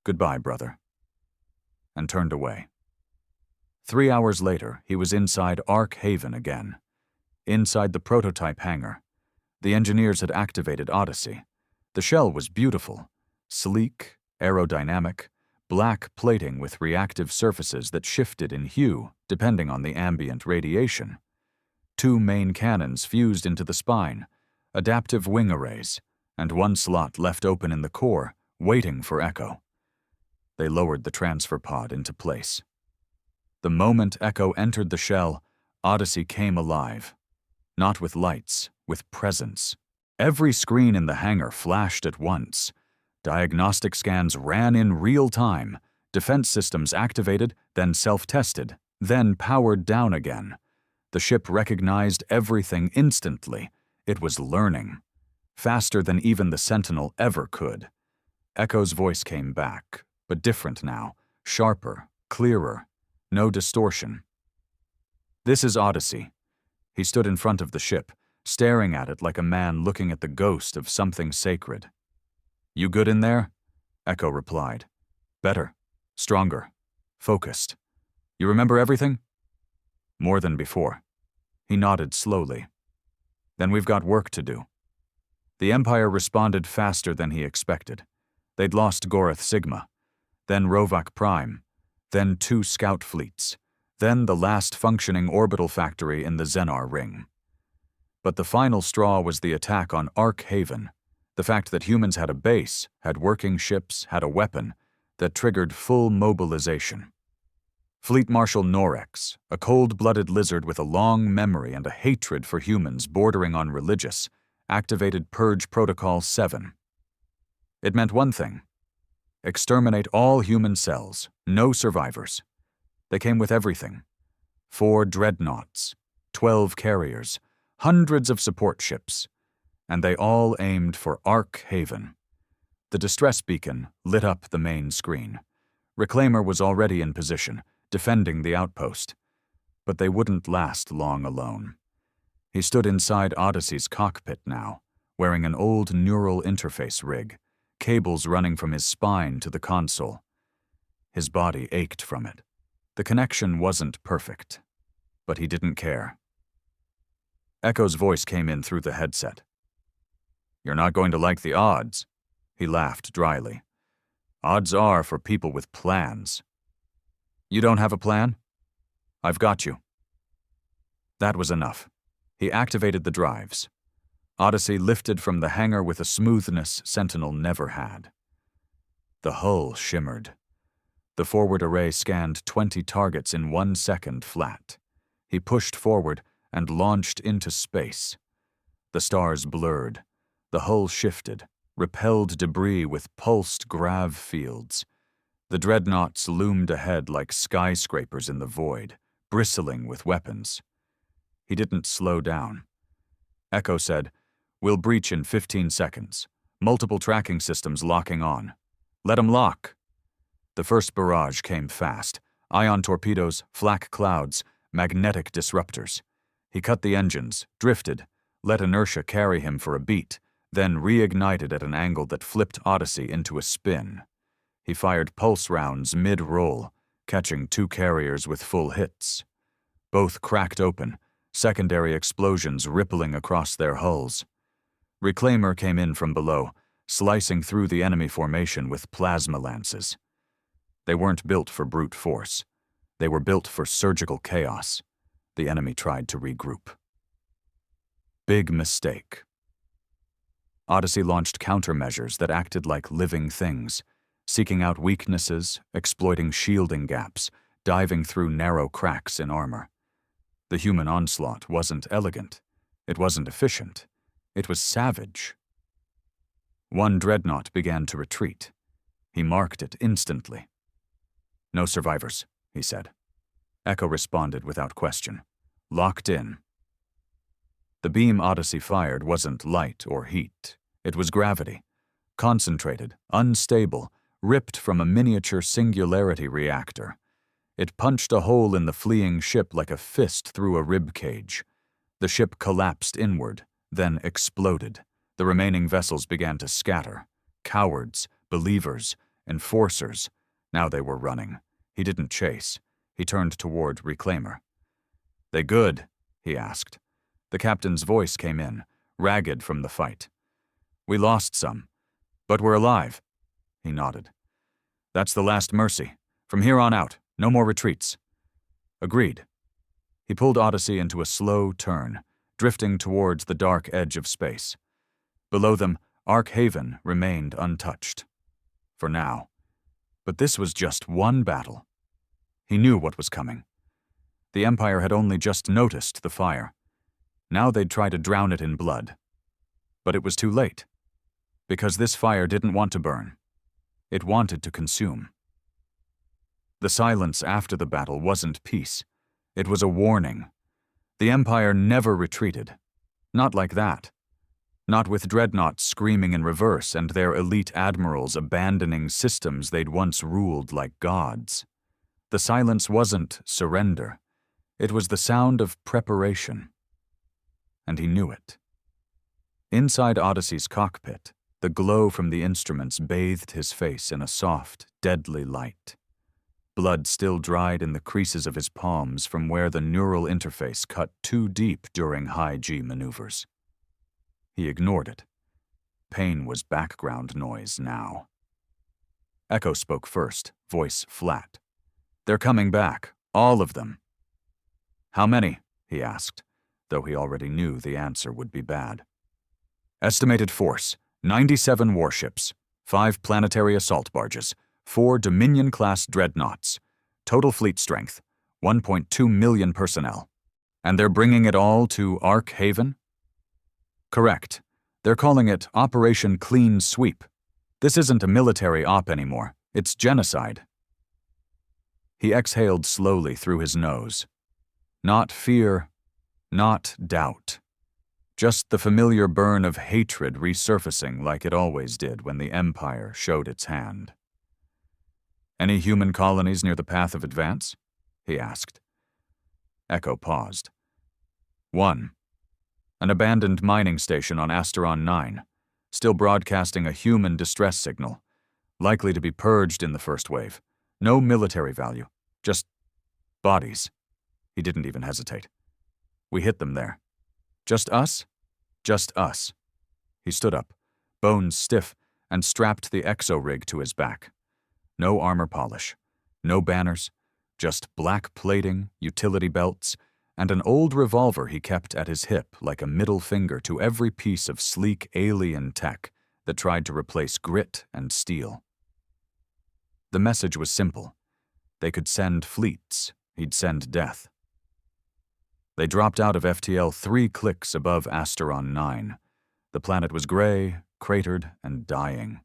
"Goodbye, brother," and turned away. 3 hours later, he was inside Ark Haven again. Inside the prototype hangar. The engineers had activated Odyssey. The shell was beautiful, sleek, aerodynamic, black plating with reactive surfaces that shifted in hue depending on the ambient radiation. 2 main cannons fused into the spine, adaptive wing arrays, and 1 slot left open in the core, waiting for Echo. They lowered the transfer pod into place. The moment Echo entered the shell, Odyssey came alive. Not with lights, with presence. Every screen in the hangar flashed at once. Diagnostic scans ran in real time. Defense systems activated, then self-tested, then powered down again. The ship recognized everything instantly. It was learning. Faster than even the Sentinel ever could. Echo's voice came back, but different now. Sharper, clearer. No distortion. "This is Odyssey." He stood in front of the ship, staring at it like a man looking at the ghost of something sacred. "You good in there?" Echo replied. "Better. Stronger. Focused. You remember everything?" "More than before." He nodded slowly. "Then we've got work to do." The Empire responded faster than he expected. They'd lost Gorath Sigma, then Rovac Prime, then 2 scout fleets, then the last functioning orbital factory in the Xenar Ring. But the final straw was the attack on Ark Haven, the fact that humans had a base, had working ships, had a weapon, that triggered full mobilization. Fleet Marshal Norrex, a cold-blooded lizard with a long memory and a hatred for humans bordering on religious, activated Purge Protocol 7. It meant one thing: exterminate all human cells, no survivors. They came with everything. 4 dreadnoughts, 12 carriers, hundreds of support ships, and they all aimed for Ark Haven. The distress beacon lit up the main screen. Reclaimer was already in position, defending the outpost. But they wouldn't last long alone. He stood inside Odyssey's cockpit now, wearing an old neural interface rig, cables running from his spine to the console. His body ached from it. The connection wasn't perfect, but he didn't care. Echo's voice came in through the headset. "You're not going to like the odds," he laughed dryly. "Odds are for people with plans." "You don't have a plan? I've got you." That was enough. He activated the drives. Odyssey lifted from the hangar with a smoothness Sentinel never had. The hull shimmered. The forward array scanned 20 targets in 1 second flat. He pushed forward and launched into space. The stars blurred. The hull shifted, repelled debris with pulsed grav fields. The dreadnoughts loomed ahead like skyscrapers in the void, bristling with weapons. He didn't slow down. Echo said, "We'll breach in 15 seconds. Multiple tracking systems locking on. Let 'em lock." The first barrage came fast. Ion torpedoes, flak clouds, magnetic disruptors. He cut the engines, drifted, let inertia carry him for a beat, then reignited at an angle that flipped Odyssey into a spin. He fired pulse rounds mid-roll, catching 2 carriers with full hits. Both cracked open, secondary explosions rippling across their hulls. Reclaimer came in from below, slicing through the enemy formation with plasma lances. They weren't built for brute force. They were built for surgical chaos. The enemy tried to regroup. Big mistake. Odyssey launched countermeasures that acted like living things, seeking out weaknesses, exploiting shielding gaps, diving through narrow cracks in armor. The human onslaught wasn't elegant. It wasn't efficient. It was savage. One dreadnought began to retreat. He marked it instantly. "No survivors," he said. Echo responded without question. "Locked in." The beam Odyssey fired wasn't light or heat. It was gravity. Concentrated, unstable, ripped from a miniature singularity reactor. It punched a hole in the fleeing ship like a fist through a rib cage. The ship collapsed inward, then exploded. The remaining vessels began to scatter. Cowards, believers, enforcers. Now they were running. He didn't chase. He turned toward Reclaimer. "They good?" he asked. The captain's voice came in, ragged from the fight. "We lost some, but we're alive." He nodded. "That's the last mercy. From here on out, no more retreats." "Agreed." He pulled Odyssey into a slow turn, drifting towards the dark edge of space. Below them, Ark Haven remained untouched. For now. But this was just one battle. He knew what was coming. The Empire had only just noticed the fire. Now they'd try to drown it in blood. But it was too late. Because this fire didn't want to burn. It wanted to consume. The silence after the battle wasn't peace. It was a warning. The Empire never retreated. Not like that. Not with dreadnoughts screaming in reverse and their elite admirals abandoning systems they'd once ruled like gods. The silence wasn't surrender. It was the sound of preparation. And he knew it. Inside Odyssey's cockpit, the glow from the instruments bathed his face in a soft, deadly light. Blood still dried in the creases of his palms from where the neural interface cut too deep during high-G maneuvers. He ignored it. Pain was background noise now. Echo spoke first, voice flat. "They're coming back, all of them." "How many?" he asked, though he already knew the answer would be bad. "Estimated force, 97 warships, 5 planetary assault barges, 4 Dominion-class dreadnoughts. Total fleet strength, 1.2 million personnel. And they're bringing it all to Ark Haven?" "Correct. They're calling it Operation Clean Sweep. This isn't a military op anymore. It's genocide." He exhaled slowly through his nose. Not fear, not doubt. Just the familiar burn of hatred resurfacing like it always did when the Empire showed its hand. "Any human colonies near the path of advance?" he asked. Echo paused. "One. An abandoned mining station on Asteron 9, still broadcasting a human distress signal, likely to be purged in the first wave. No military value, just bodies." He didn't even hesitate. "We hit them there." "Just us?" "Just us." He stood up, bones stiff, and strapped the exo-rig to his back. No armor polish, no banners, just black plating, utility belts, and an old revolver he kept at his hip like a middle finger to every piece of sleek alien tech that tried to replace grit and steel. The message was simple. They could send fleets, he'd send death. They dropped out of FTL 3 clicks above Asteron 9. The planet was gray, cratered, and dying.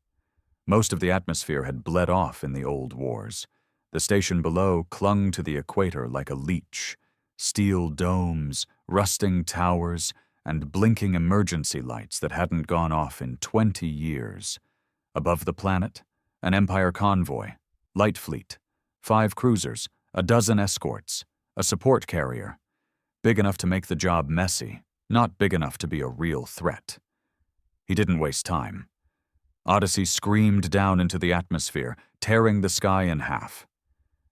Most of the atmosphere had bled off in the old wars. The station below clung to the equator like a leech. Steel domes, rusting towers, and blinking emergency lights that hadn't gone off in 20 years. Above the planet, an Empire convoy, light fleet, 5 cruisers, a dozen escorts, a support carrier. Big enough to make the job messy, not big enough to be a real threat. He didn't waste time. Odyssey screamed down into the atmosphere, tearing the sky in half.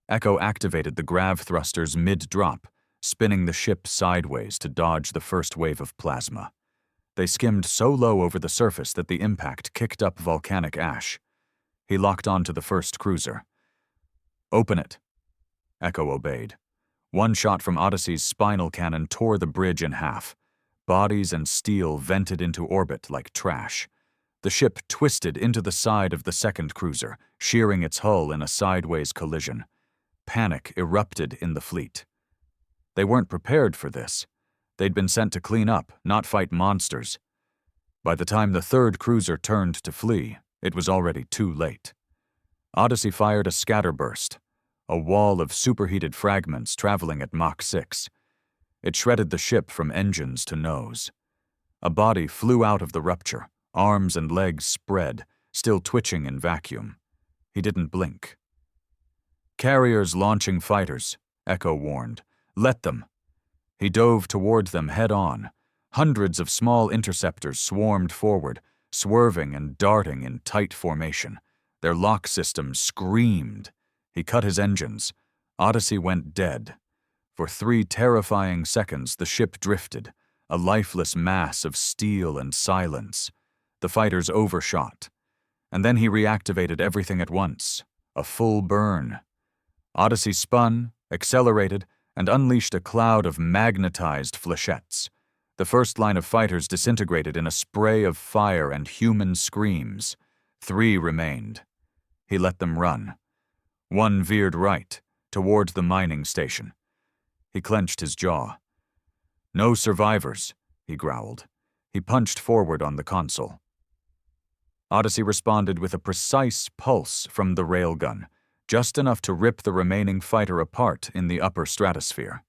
Echo activated the grav thrusters mid-drop, spinning the ship sideways to dodge the first wave of plasma. They skimmed so low over the surface that the impact kicked up volcanic ash. He locked onto the first cruiser. "Open it." Echo obeyed. One shot from Odyssey's spinal cannon tore the bridge in half. Bodies and steel vented into orbit like trash. The ship twisted into the side of the second cruiser, shearing its hull in a sideways collision. Panic erupted in the fleet. They weren't prepared for this. They'd been sent to clean up, not fight monsters. By the time the third cruiser turned to flee, it was already too late. Odyssey fired a scatterburst, a wall of superheated fragments traveling at Mach 6. It shredded the ship from engines to nose. A body flew out of the rupture, arms and legs spread, still twitching in vacuum. He didn't blink. "Carriers launching fighters," Echo warned. "Let them." He dove toward them head-on. Hundreds of small interceptors swarmed forward, swerving and darting in tight formation. Their lock systems screamed. He cut his engines. Odyssey went dead. For 3 terrifying seconds, the ship drifted, a lifeless mass of steel and silence. The fighters overshot. And then he reactivated everything at once, a full burn. Odyssey spun, accelerated, and unleashed a cloud of magnetized flechettes. The first line of fighters disintegrated in a spray of fire and human screams. 3 remained. He let them run. One veered right, toward the mining station. He clenched his jaw. "No survivors," he growled. He punched forward on the console. Odyssey responded with a precise pulse from the railgun, just enough to rip the remaining fighter apart in the upper stratosphere.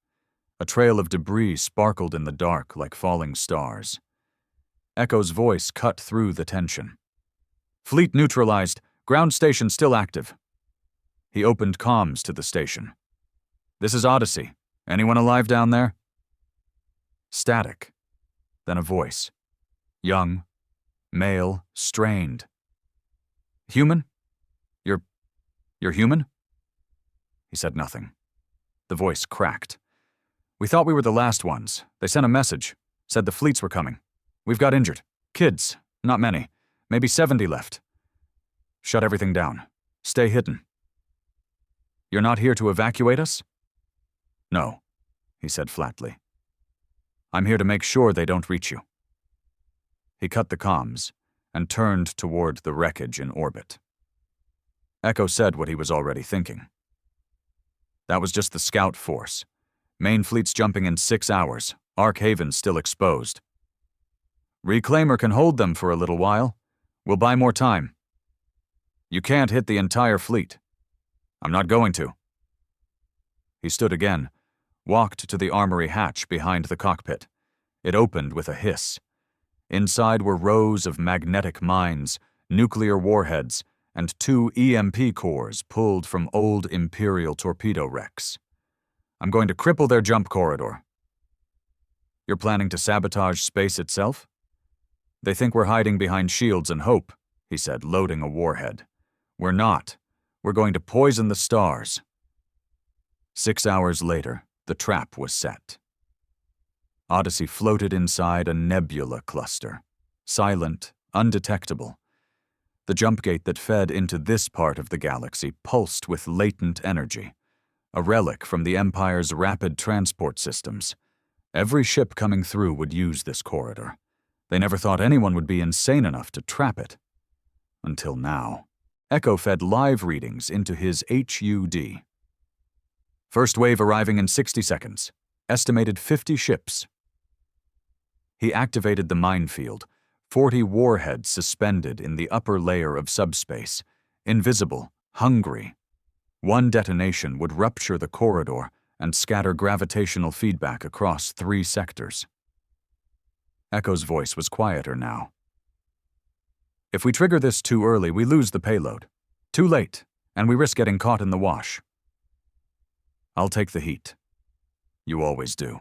A trail of debris sparkled in the dark like falling stars. Echo's voice cut through the tension. "Fleet neutralized. Ground station still active." He opened comms to the station. "This is Odyssey. Anyone alive down there?" Static. Then a voice. Young, male, strained. "Human? You're human?" He said nothing. The voice cracked. "We thought we were the last ones. They sent a message. Said the fleets were coming. We've got injured. Kids. Not many. Maybe 70 left. Shut everything down. Stay hidden." "You're not here to evacuate us?" "No," he said flatly. "I'm here to make sure they don't reach you." He cut the comms and turned toward the wreckage in orbit. Echo said what he was already thinking. That was just the scout force. Main fleet's jumping in 6 hours. Ark Haven still exposed. "Reclaimer can hold them for a little while. We'll buy more time." "You can't hit the entire fleet." "I'm not going to." He stood again, walked to the armory hatch behind the cockpit. It opened with a hiss. Inside were rows of magnetic mines, nuclear warheads, and 2 EMP cores pulled from old Imperial torpedo wrecks. I'm going to cripple their jump corridor. You're planning to sabotage space itself? They think we're hiding behind shields and hope, he said, loading a warhead. We're not. We're going to poison the stars. 6 hours later, the trap was set. Odyssey floated inside a nebula cluster, silent, undetectable. The jump gate that fed into this part of the galaxy pulsed with latent energy, a relic from the Empire's rapid transport systems. Every ship coming through would use this corridor. They never thought anyone would be insane enough to trap it. Until now. Echo fed live readings into his HUD. First wave arriving in 60 seconds. Estimated 50 ships. He activated the minefield, 40 warheads suspended in the upper layer of subspace, invisible, hungry. One detonation would rupture the corridor and scatter gravitational feedback across 3 sectors. Echo's voice was quieter now. If we trigger this too early, we lose the payload. Too late, and we risk getting caught in the wash. I'll take the heat. You always do.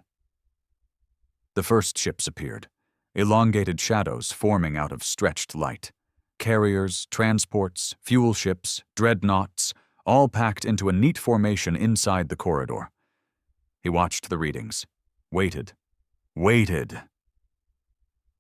The first ships appeared, elongated shadows forming out of stretched light. Carriers, transports, fuel ships, dreadnoughts, all packed into a neat formation inside the corridor. He watched the readings, waited.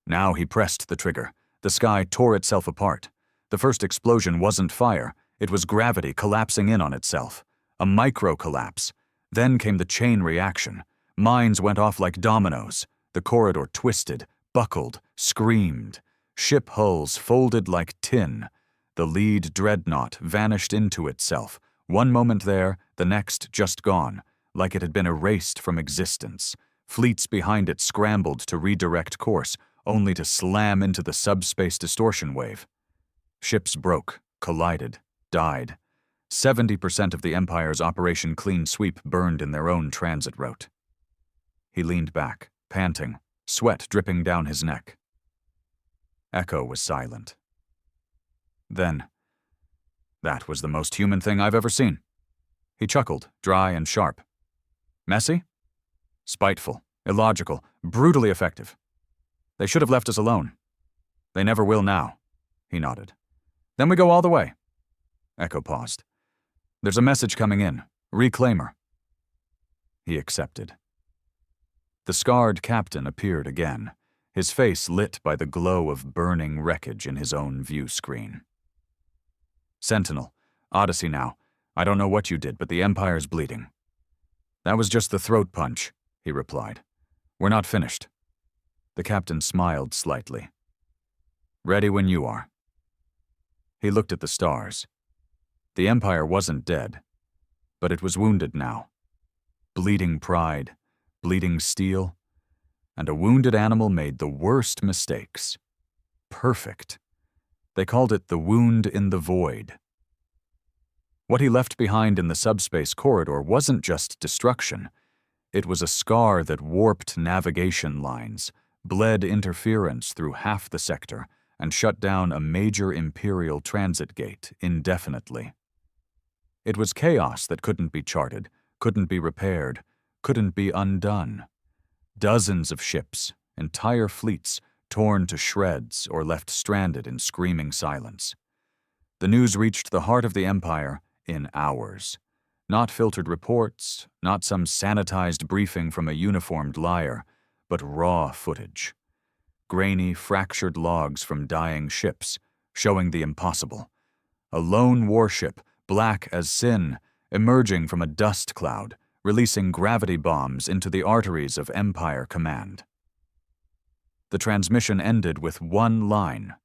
Now he pressed the trigger. The sky tore itself apart. The first explosion wasn't fire, it was gravity collapsing in on itself. A micro-collapse. Then came the chain reaction. Mines went off like dominoes. The corridor twisted, buckled, screamed. Ship hulls folded like tin. The lead dreadnought vanished into itself. One moment there, the next just gone, like it had been erased from existence. Fleets behind it scrambled to redirect course, only to slam into the subspace distortion wave. Ships broke, collided, died. 70% of the Empire's Operation Clean Sweep burned in their own transit route. He leaned back, panting, sweat dripping down his neck. Echo was silent. Then, that was the most human thing I've ever seen. He chuckled, dry and sharp. Messy? Spiteful, illogical, brutally effective. They should have left us alone. They never will now. He nodded. Then we go all the way. Echo paused. There's a message coming in. Reclaimer. He accepted. The scarred captain appeared again, his face lit by the glow of burning wreckage in his own view screen. Sentinel, Odyssey now. I don't know what you did, but the Empire's bleeding. That was just the throat punch, he replied. We're not finished. The captain smiled slightly. Ready when you are. He looked at the stars. The Empire wasn't dead, but it was wounded now. Bleeding pride, bleeding steel, and a wounded animal made the worst mistakes. Perfect. They called it the wound in the void. What he left behind in the subspace corridor wasn't just destruction. It was a scar that warped navigation lines, bled interference through half the sector, and shut down a major Imperial transit gate indefinitely. It was chaos that couldn't be charted, couldn't be repaired, couldn't be undone. Dozens of ships, entire fleets, torn to shreds or left stranded in screaming silence. The news reached the heart of the Empire in hours. Not filtered reports, not some sanitized briefing from a uniformed liar, but raw footage. Grainy, fractured logs from dying ships, showing the impossible. A lone warship, black as sin, emerging from a dust cloud, releasing gravity bombs into the arteries of Empire command. The transmission ended with one line.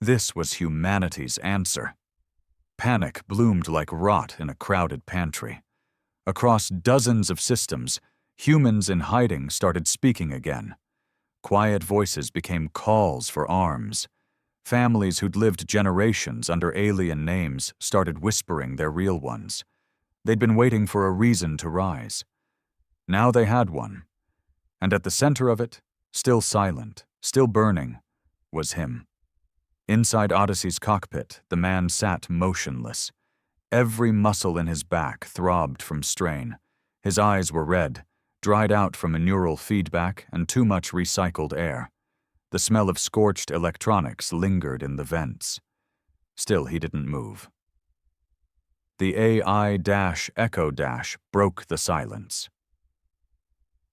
This was humanity's answer. Panic bloomed like rot in a crowded pantry. Across dozens of systems, humans in hiding started speaking again. Quiet voices became calls for arms. Families who'd lived generations under alien names started whispering their real ones. They'd been waiting for a reason to rise. Now they had one. And at the center of it, still silent, Still burning was him. Inside Odyssey's cockpit, the man sat motionless. Every muscle in his back throbbed from strain. His eyes were red, dried out from a neural feedback and too much recycled air. The smell of scorched electronics lingered in the vents. Still, he didn't move. The AI-Echo broke the silence.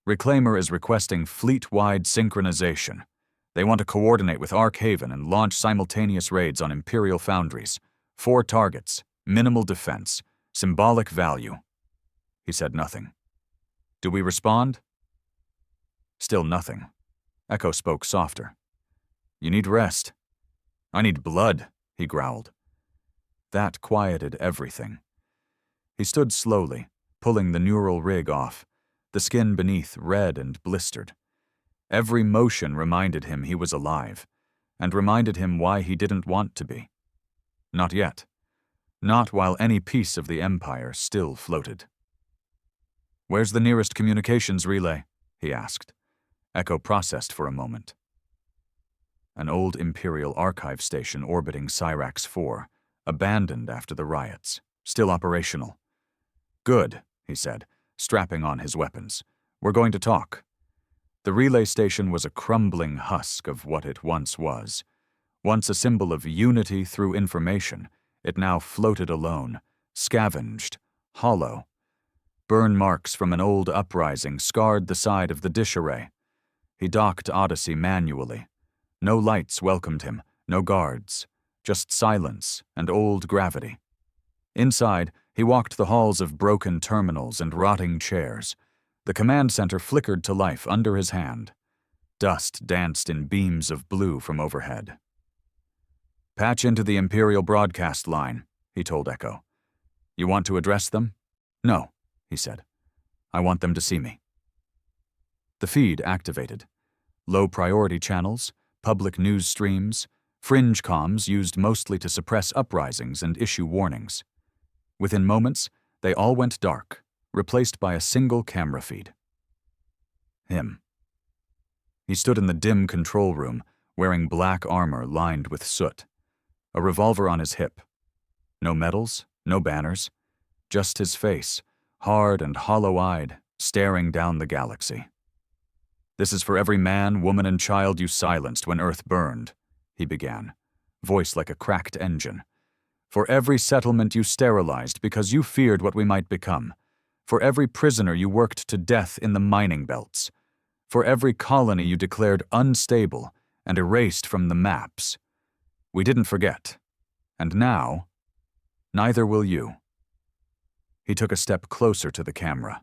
Reclaimer is requesting fleet-wide synchronization. They want to coordinate with Ark Haven and launch simultaneous raids on Imperial foundries. 4 targets, minimal defense, symbolic value. He said nothing. Do we respond? Still nothing. Echo spoke softer. You need rest. I need blood, he growled. That quieted everything. He stood slowly, pulling the neural rig off, the skin beneath red and blistered. Every motion reminded him he was alive, and reminded him why he didn't want to be. Not yet. Not while any piece of the Empire still floated. Where's the nearest communications relay? He asked. Echo processed for a moment. An old Imperial archive station orbiting Cyrax 4, abandoned after the riots, still operational. Good, he said, strapping on his weapons. We're going to talk. The relay station was a crumbling husk of what it once was. Once a symbol of unity through information, it now floated alone, scavenged, hollow. Burn marks from an old uprising scarred the side of the dish array. He docked Odyssey manually. No lights welcomed him, no guards, just silence and old gravity. Inside, he walked the halls of broken terminals and rotting chairs. The command center flickered to life under his hand. Dust danced in beams of blue from overhead. Patch into the Imperial broadcast line, he told Echo. You want to address them? No, he said. I want them to see me. The feed activated. Low-priority channels, public news streams, fringe comms used mostly to suppress uprisings and issue warnings. Within moments, they all went dark, replaced by a single camera feed. Him. He stood in the dim control room, wearing black armor lined with soot, a revolver on his hip. No medals, no banners, just his face, hard and hollow-eyed, staring down the galaxy. This is for every man, woman, and child you silenced when Earth burned, he began, voice like a cracked engine. For every settlement you sterilized because you feared what we might become. For every prisoner you worked to death in the mining belts. For every colony you declared unstable and erased from the maps. We didn't forget. And now, neither will you. He took a step closer to the camera.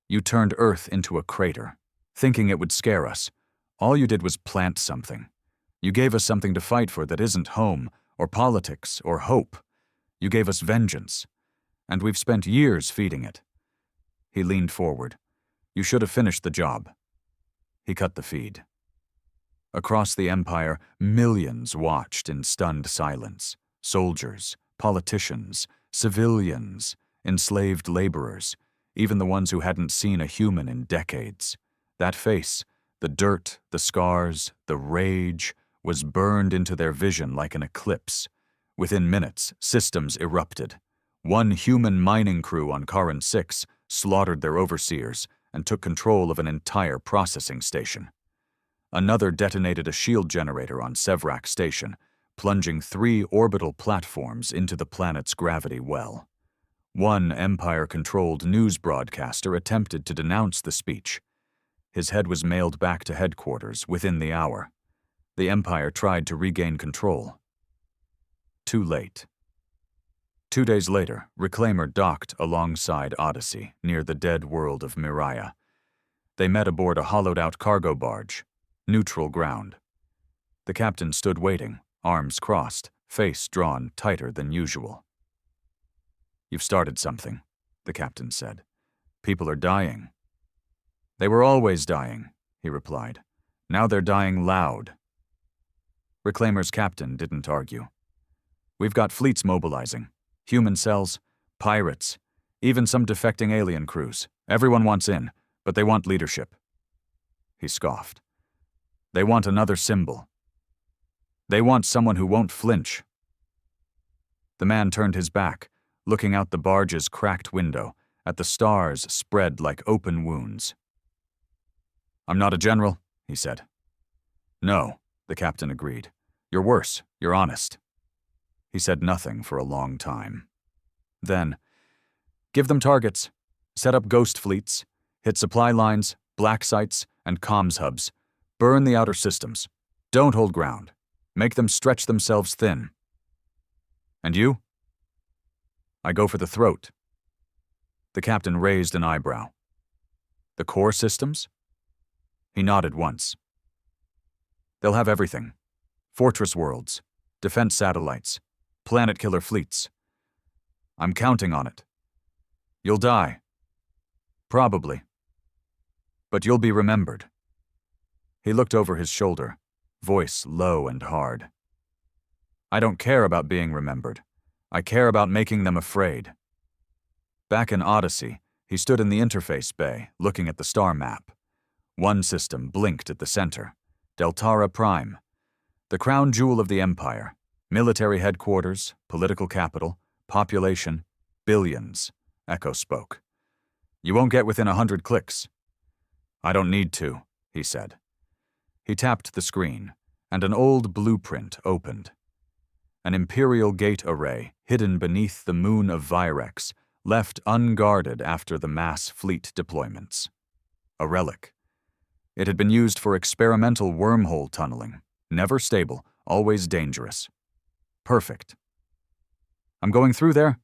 You turned Earth into a crater, thinking it would scare us. All you did was plant something. You gave us something to fight for that isn't home, or politics, or hope. You gave us vengeance, and we've spent years feeding it. He leaned forward. You should have finished the job. He cut the feed. Across the Empire, millions watched in stunned silence. Soldiers, politicians, civilians, enslaved laborers, even the ones who hadn't seen a human in decades. That face, the dirt, the scars, the rage, was burned into their vision like an eclipse. Within minutes, systems erupted. One human mining crew on Karan 6 slaughtered their overseers and took control of an entire processing station. Another detonated a shield generator on Sevrak Station, plunging 3 orbital platforms into the planet's gravity well. One Empire-controlled news broadcaster attempted to denounce the speech. His head was mailed back to headquarters within the hour. The Empire tried to regain control. Too late. 2 days later, Reclaimer docked alongside Odyssey near the dead world of Miriah. They met aboard a hollowed-out cargo barge, neutral ground. The captain stood waiting, arms crossed, face drawn tighter than usual. You've started something, the captain said. People are dying. They were always dying, he replied. Now they're dying loud. Reclaimer's captain didn't argue. We've got fleets mobilizing. Human cells, pirates, even some defecting alien crews. Everyone wants in, but they want leadership. He scoffed. They want another symbol. They want someone who won't flinch. The man turned his back, looking out the barge's cracked window, at the stars spread like open wounds. "I'm not a general," he said. "No," the captain agreed. "You're worse. You're honest." He said nothing for a long time. Then, "Give them targets. Set up ghost fleets. Hit supply lines, black sites, and comms hubs. Burn the outer systems. Don't hold ground. Make them stretch themselves thin." "And you?" "I go for the throat." The captain raised an eyebrow. "The core systems?" He nodded once. "They'll have everything. Fortress worlds, defense satellites, planet-killer fleets. I'm counting on it. You'll die. Probably. But you'll be remembered." He looked over his shoulder, voice low and hard. "I don't care about being remembered. I care about making them afraid." Back in Odyssey, he stood in the interface bay, looking at the star map. One system blinked at the center, Deltara Prime, the crown jewel of the Empire, military headquarters, political capital, population, billions, Echo spoke. "You won't get within 100 clicks." "I don't need to," he said. He tapped the screen, and an old blueprint opened. An Imperial gate array hidden beneath the moon of Virex, left unguarded after the mass fleet deployments. A relic. It had been used for experimental wormhole tunneling, never stable, always dangerous. Perfect. "I'm going through there."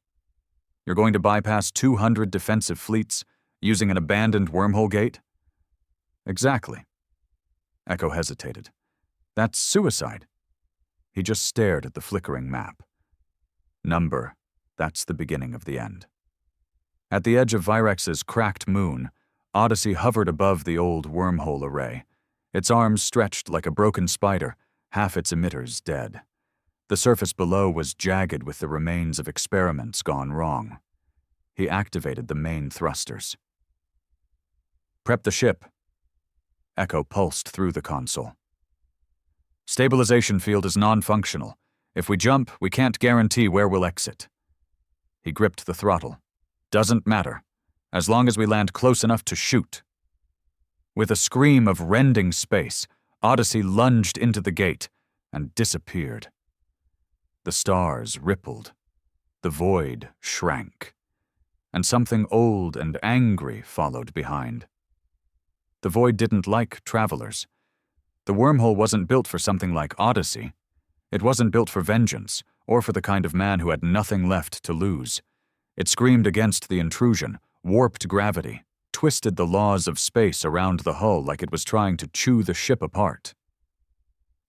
"You're going to bypass 200 defensive fleets using an abandoned wormhole gate?" "Exactly." Echo hesitated. "That's suicide." He just stared at the flickering map. Number, that's the beginning of the end. At the edge of Virex's cracked moon, Odyssey hovered above the old wormhole array, its arms stretched like a broken spider, half its emitters dead. The surface below was jagged with the remains of experiments gone wrong. He activated the main thrusters. "Prep the ship." Echo pulsed through the console. "Stabilization field is non-functional. If we jump, we can't guarantee where we'll exit." He gripped the throttle. "Doesn't matter, as long as we land close enough to shoot." With a scream of rending space, Odyssey lunged into the gate and disappeared. The stars rippled. The void shrank. And something old and angry followed behind. The void didn't like travelers. The wormhole wasn't built for something like Odyssey. It wasn't built for vengeance, or for the kind of man who had nothing left to lose. It screamed against the intrusion, warped gravity, twisted the laws of space around the hull like it was trying to chew the ship apart.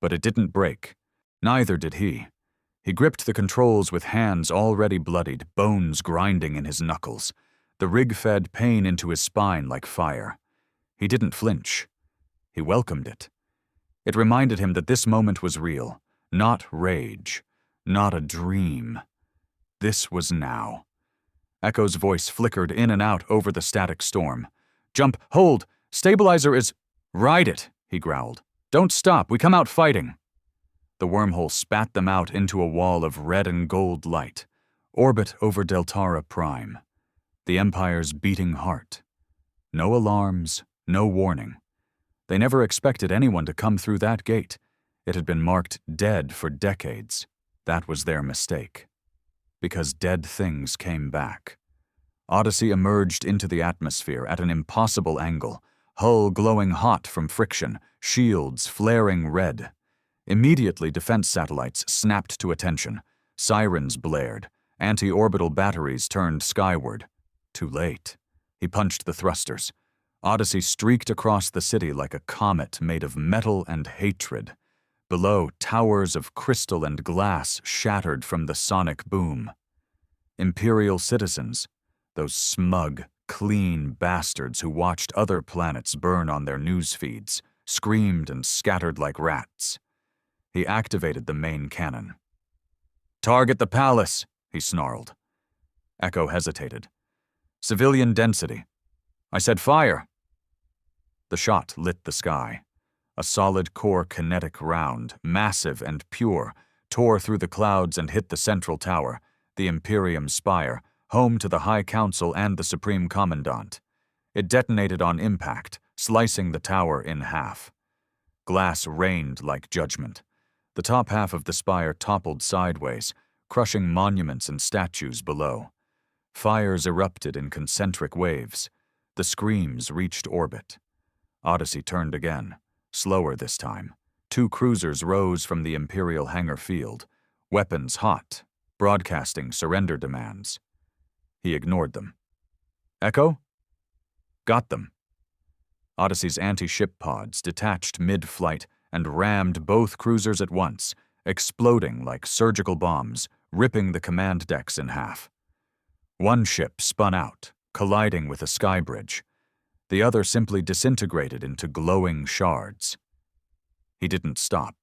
But it didn't break. Neither did he. He gripped the controls with hands already bloodied, bones grinding in his knuckles. The rig fed pain into his spine like fire. He didn't flinch. He welcomed it. It reminded him that this moment was real, not rage, not a dream. This was now. Echo's voice flickered in and out over the static storm. "Jump, hold, stabilizer is—" "Ride it," he growled. "Don't stop, we come out fighting." The wormhole spat them out into a wall of red and gold light. Orbit over Deltara Prime. The Empire's beating heart. No alarms, no warning. They never expected anyone to come through that gate. It had been marked dead for decades. That was their mistake. Because dead things came back. Odyssey emerged into the atmosphere at an impossible angle, hull glowing hot from friction, shields flaring red. Immediately, defense satellites snapped to attention. Sirens blared. Anti-orbital batteries turned skyward. Too late. He punched the thrusters. Odyssey streaked across the city like a comet made of metal and hatred. Below, towers of crystal and glass shattered from the sonic boom. Imperial citizens, those smug, clean bastards who watched other planets burn on their news feeds, screamed and scattered like rats. He activated the main cannon. "Target the palace," he snarled. Echo hesitated. "Civilian density." "I said fire." The shot lit the sky. A solid-core kinetic round, massive and pure, tore through the clouds and hit the central tower, the Imperium spire, home to the High Council and the Supreme Commandant. It detonated on impact, slicing the tower in half. Glass rained like judgment. The top half of the spire toppled sideways, crushing monuments and statues below. Fires erupted in concentric waves. The screams reached orbit. Odyssey turned again, slower this time. 2 cruisers rose from the Imperial hangar field, weapons hot, broadcasting surrender demands. He ignored them. Echo? Got them. Odyssey's anti-ship pods detached mid-flight and rammed both cruisers at once, exploding like surgical bombs, ripping the command decks in half. One ship spun out, colliding with a sky bridge. The other simply disintegrated into glowing shards. He didn't stop.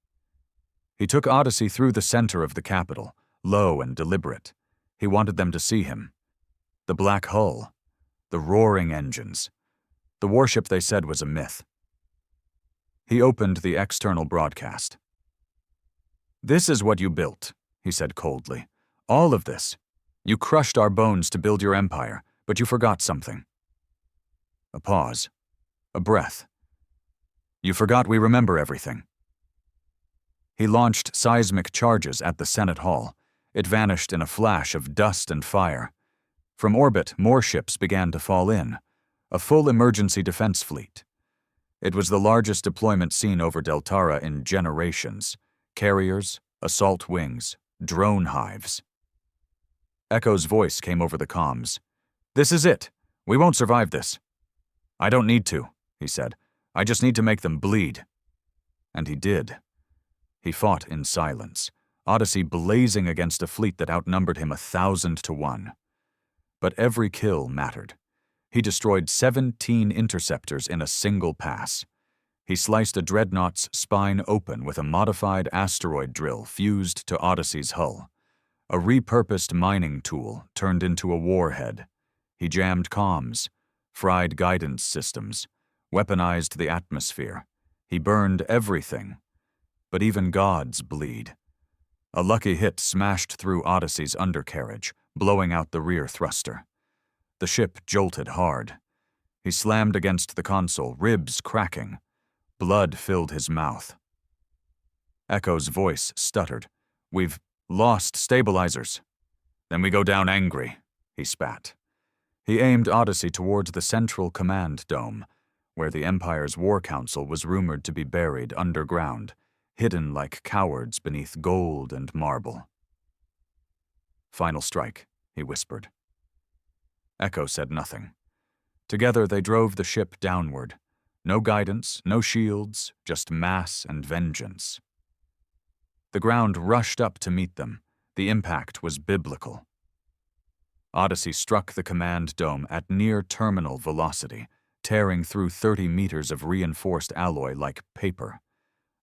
He took Odyssey through the center of the capital, low and deliberate. He wanted them to see him. The black hull, the roaring engines. The warship they said was a myth. He opened the external broadcast. "This is what you built," he said coldly. "All of this. You crushed our bones to build your empire, but you forgot something." A pause. A breath. "You forgot we remember everything." He launched seismic charges at the Senate Hall. It vanished in a flash of dust and fire. From orbit, more ships began to fall in. A full emergency defense fleet. It was the largest deployment seen over Deltara in generations. Carriers, assault wings, drone hives. Echo's voice came over the comms. "This is it. We won't survive this." "I don't need to," he said. "I just need to make them bleed." And he did. He fought in silence, Odyssey blazing against a fleet that outnumbered him 1,000 to 1. But every kill mattered. He destroyed 17 interceptors in a single pass. He sliced a dreadnought's spine open with a modified asteroid drill fused to Odyssey's hull. A repurposed mining tool turned into a warhead. He jammed comms, fried guidance systems, weaponized the atmosphere. He burned everything. But even gods bleed. A lucky hit smashed through Odyssey's undercarriage, blowing out the rear thruster. The ship jolted hard. He slammed against the console, ribs cracking. Blood filled his mouth. Echo's voice stuttered. "We've lost stabilizers." "Then we go down angry," he spat. He aimed Odyssey towards the central command dome, where the Empire's War Council was rumored to be buried underground, hidden like cowards beneath gold and marble. "Final strike," he whispered. Echo said nothing. Together they drove the ship downward. No guidance, no shields, just mass and vengeance. The ground rushed up to meet them. The impact was biblical. Odyssey struck the command dome at near-terminal velocity, tearing through 30 meters of reinforced alloy like paper.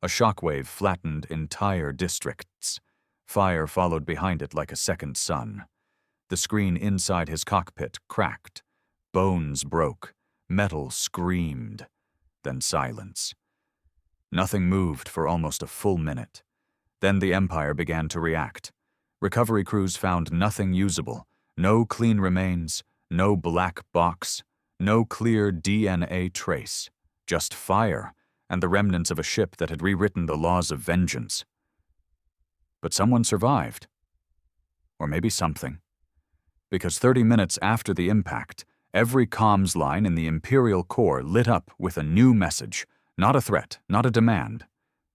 A shockwave flattened entire districts. Fire followed behind it like a second sun. The screen inside his cockpit cracked. Bones broke. Metal screamed. Then silence. Nothing moved for almost a full minute. Then the Empire began to react. Recovery crews found nothing usable. No clean remains, no black box, no clear DNA trace. Just fire and the remnants of a ship that had rewritten the laws of vengeance. But someone survived. Or maybe something. Because 30 minutes after the impact, every comms line in the Imperial core lit up with a new message. Not a threat, not a demand.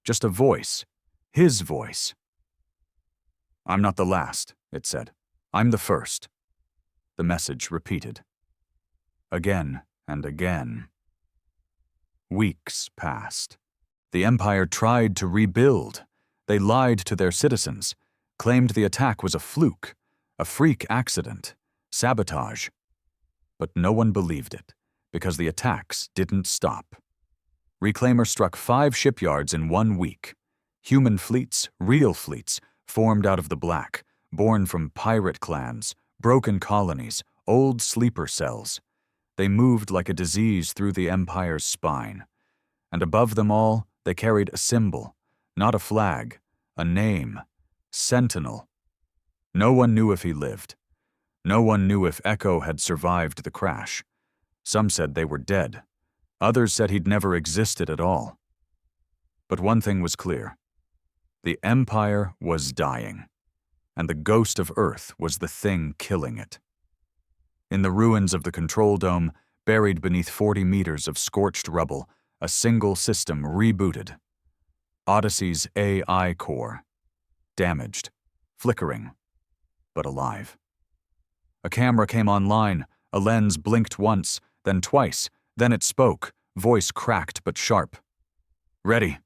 Just a voice. His voice. "I'm not the last," it said. "I'm the first." The message repeated. Again and again. Weeks passed. The Empire tried to rebuild. They lied to their citizens, claimed the attack was a fluke, a freak accident, sabotage. But no one believed it, because the attacks didn't stop. Reclaimer struck 5 shipyards in 1 week. Human fleets, real fleets, formed out of the black, born from pirate clans, broken colonies, old sleeper cells. They moved like a disease through the Empire's spine. And above them all, They carried a symbol, not a flag, a name, Sentinel. No one knew if he lived. No one knew if Echo had survived the crash. Some said they were dead. Others said he'd never existed at all. But one thing was clear. The Empire was dying, and the ghost of Earth was the thing killing it. In the ruins of the control dome, buried beneath 40 meters of scorched rubble, a single system rebooted. Odyssey's AI core. Damaged, flickering, but alive. A camera came online, a lens blinked once, then twice, then it spoke, voice cracked but sharp. "Ready."